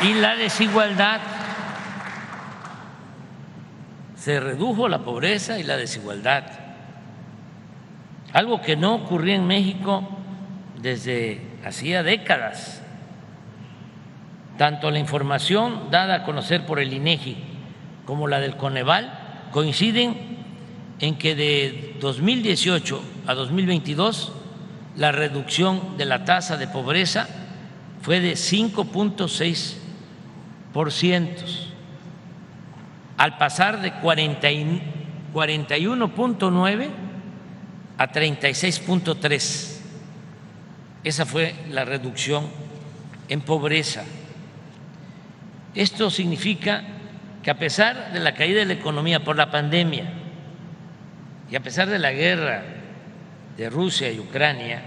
Y la desigualdad. Se redujo la pobreza y la desigualdad, algo que no ocurría en México desde hacía décadas. Tanto la información dada a conocer por el INEGI como la del Coneval coinciden en que de 2018 a 2022 la reducción de la tasa de pobreza fue de 5.6%, al pasar de 41.9 a 36.3. Esa fue la reducción en pobreza. Esto significa que, a pesar de la caída de la economía por la pandemia y a pesar de la guerra de Rusia y Ucrania,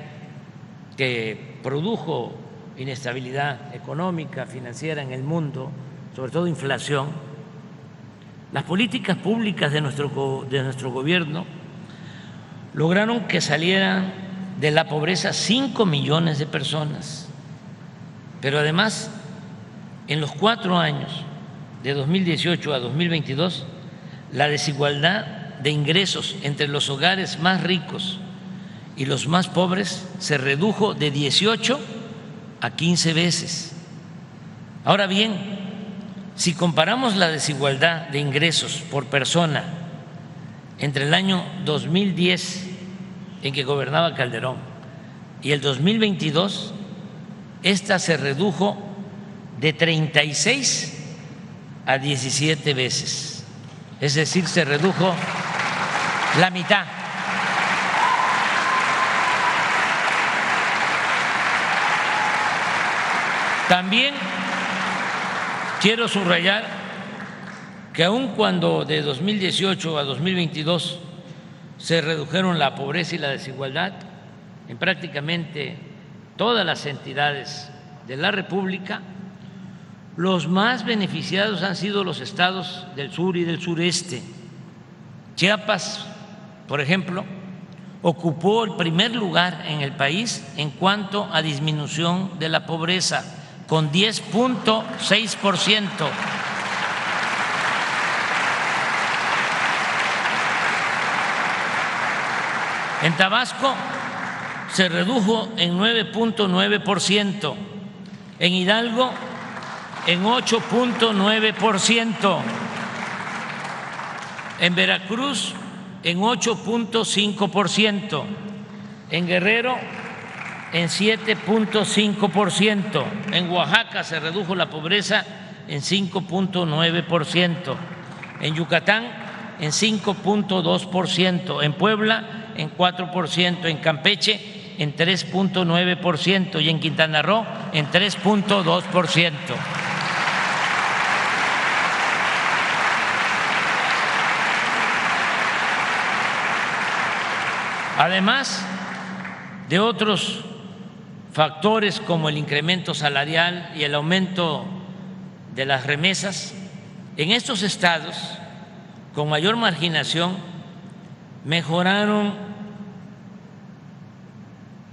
que produjo inestabilidad económica, financiera en el mundo, sobre todo inflación, Las políticas públicas de nuestro gobierno lograron que salieran de la pobreza 5 millones de personas, pero además en los 4 años de 2018 a 2022 la desigualdad de ingresos entre los hogares más ricos y los más pobres se redujo de 18 a 15 veces. Ahora bien, si comparamos la desigualdad de ingresos por persona entre el año 2010, en que gobernaba Calderón, y el 2022, esta se redujo de 36 a 17 veces. Es decir, se redujo la mitad. También quiero subrayar que aun cuando de 2018 a 2022 se redujeron la pobreza y la desigualdad en prácticamente todas las entidades de la República, los más beneficiados han sido los estados del sur y del sureste. Chiapas, por ejemplo, ocupó el primer lugar en el país en cuanto a disminución de la pobreza, con 10.6%. En Tabasco se redujo en 9.9%, en Hidalgo en 8.9%, en Veracruz en 8.5%, en Guerrero en 7.5%, en Oaxaca se redujo la pobreza en 5.9%, en Yucatán en 5.2%, en Puebla en 4%, en Campeche en 3.9% y en Quintana Roo en 3.2%. Además de otros factores como el incremento salarial y el aumento de las remesas, en estos estados con mayor marginación mejoraron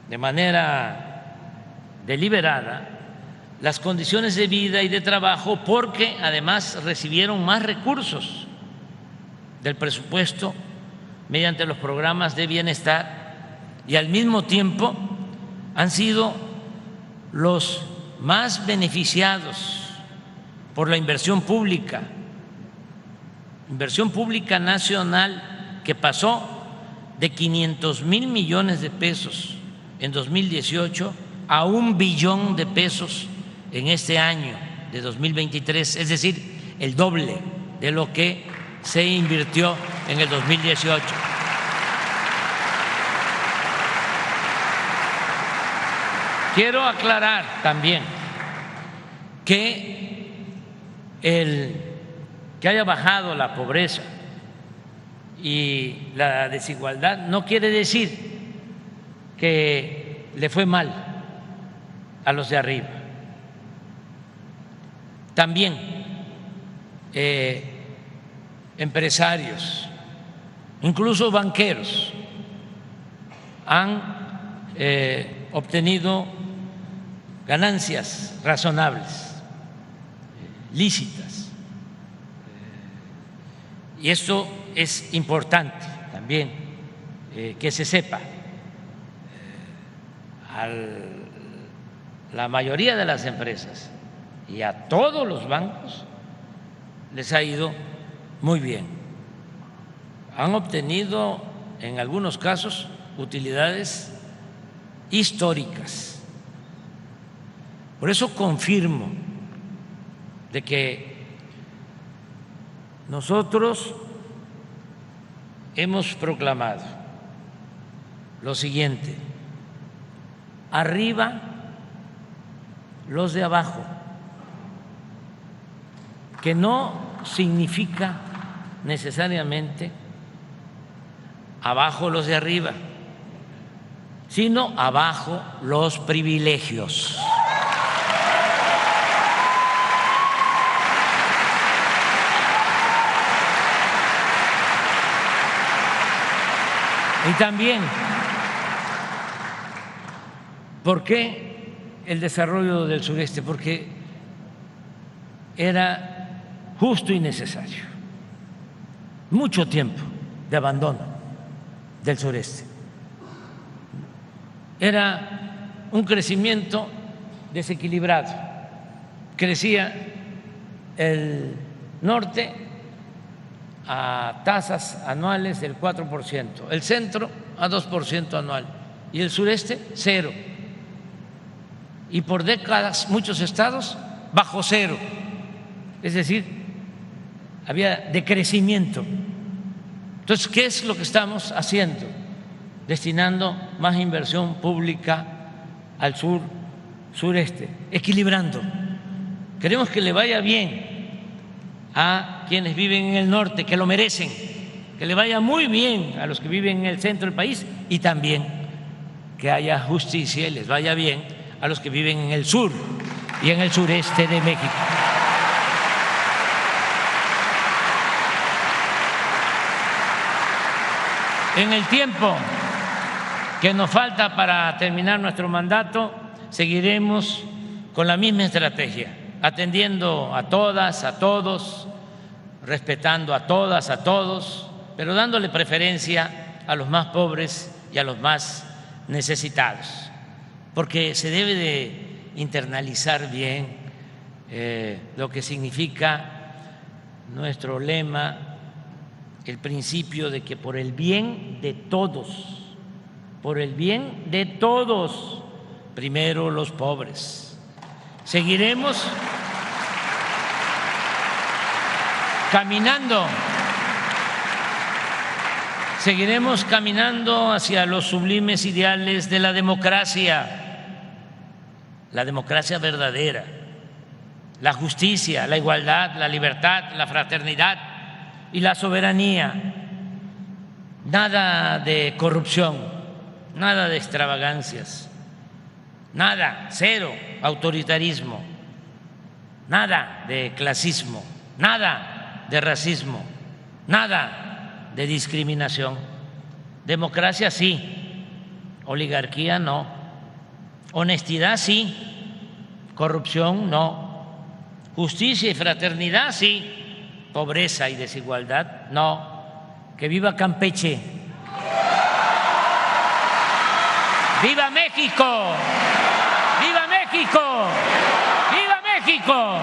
de manera deliberada las condiciones de vida y de trabajo, porque además recibieron más recursos del presupuesto mediante los programas de bienestar y al mismo tiempo han sido los más beneficiados por la inversión pública nacional, que pasó de 500,000 millones de pesos en 2018 a 1 billón de pesos en este año de 2023, es decir, el doble de lo que se invirtió en el 2018. Quiero aclarar también que el que haya bajado la pobreza y la desigualdad no quiere decir que le fue mal a los de arriba. También empresarios, incluso banqueros, han obtenido ganancias razonables, lícitas. Y esto es importante también que se sepa. A la mayoría de las empresas y a todos los bancos les ha ido muy bien. Han obtenido en algunos casos utilidades históricas. Por eso confirmo de que nosotros hemos proclamado lo siguiente: arriba los de abajo, que no significa necesariamente abajo los de arriba, sino abajo los privilegios. Y también, ¿por qué el desarrollo del sureste? Porque era justo y necesario. Mucho tiempo de abandono del sureste. Era un crecimiento desequilibrado. Crecía el norte a tasas anuales del 4%, el centro a 2% anual y el sureste cero. Y por décadas muchos estados bajo cero, es decir, había decrecimiento. Entonces, ¿qué es lo que estamos haciendo? Destinando más inversión pública al sur, sureste, equilibrando. Queremos que le vaya bien a quienes viven en el norte, que lo merecen, que le vaya muy bien a los que viven en el centro del país y también que haya justicia y les vaya bien a los que viven en el sur y en el sureste de México. En el tiempo que nos falta para terminar nuestro mandato, seguiremos con la misma estrategia, atendiendo a todas, a todos, respetando a todas, a todos, pero dándole preferencia a los más pobres y a los más necesitados, porque se debe de internalizar bien lo que significa nuestro lema, el principio de que por el bien de todos, por el bien de todos, primero los pobres. Seguiremos caminando hacia los sublimes ideales de la democracia verdadera, la justicia, la igualdad, la libertad, la fraternidad y la soberanía. Nada de corrupción, nada de extravagancias, nada, cero autoritarismo, nada de clasismo, nada de racismo, nada de discriminación. Democracia sí, oligarquía no, honestidad sí, corrupción no, justicia y fraternidad sí, pobreza y desigualdad no. Que viva Campeche. ¡Viva México! ¡Viva México! ¡Viva México!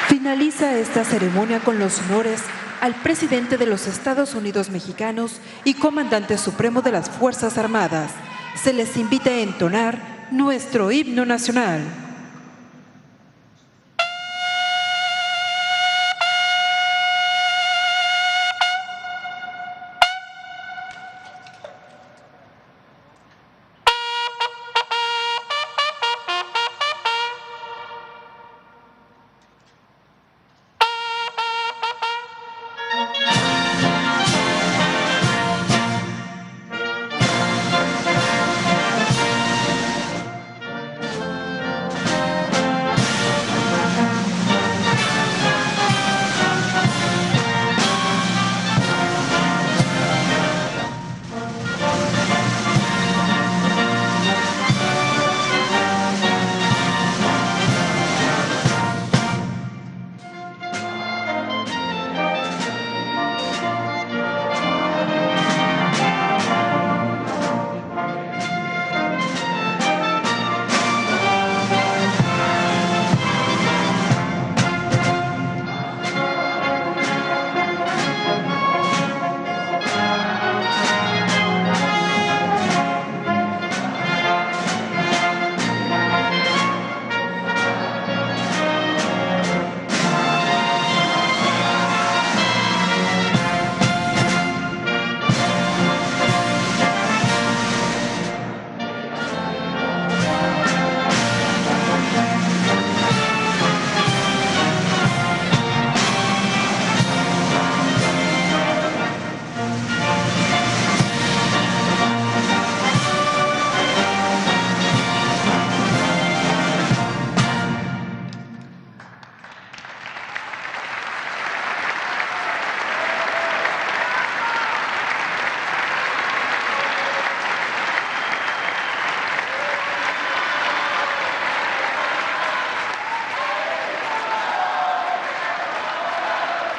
Finaliza esta ceremonia con los honores al presidente de los Estados Unidos mexicanos y comandante supremo de las Fuerzas Armadas. Se les invita a entonar nuestro himno nacional.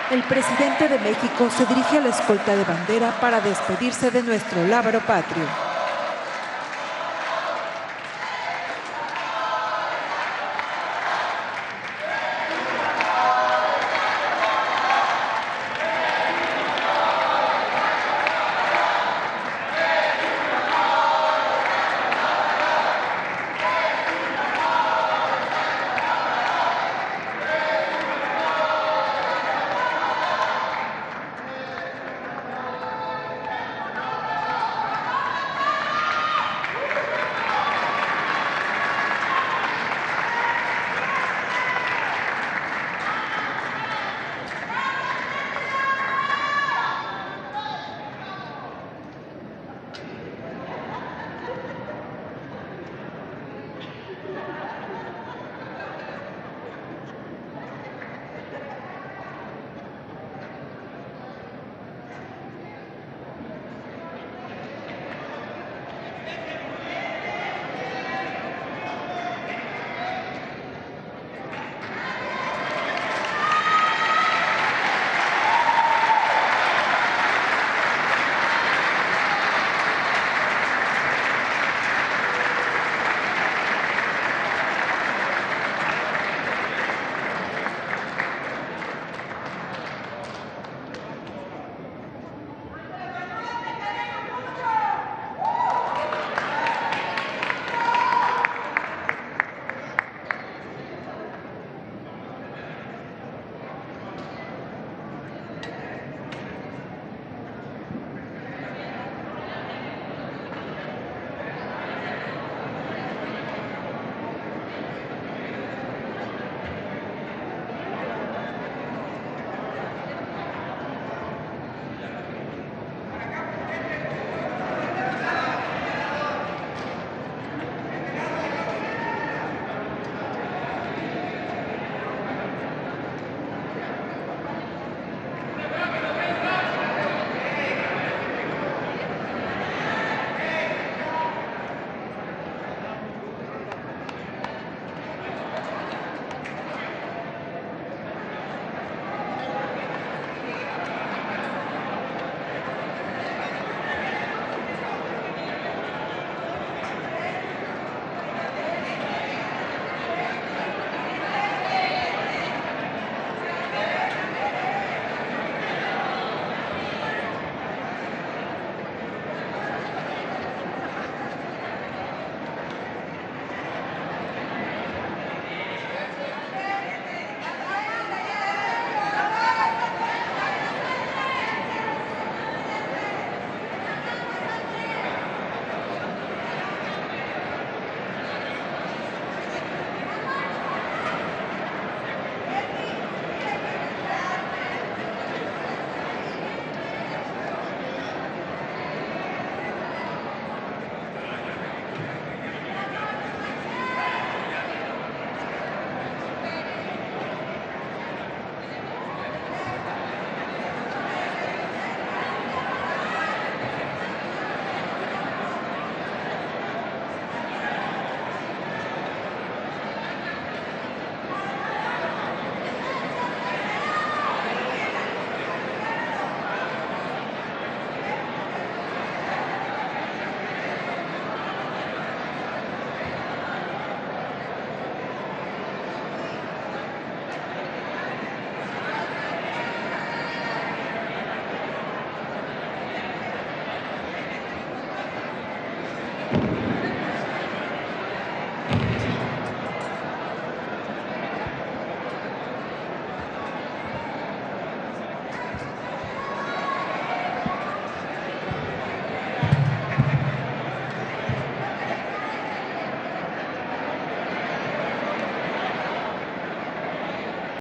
El presidente de México se dirige a la escolta de bandera para despedirse de nuestro lábaro patrio.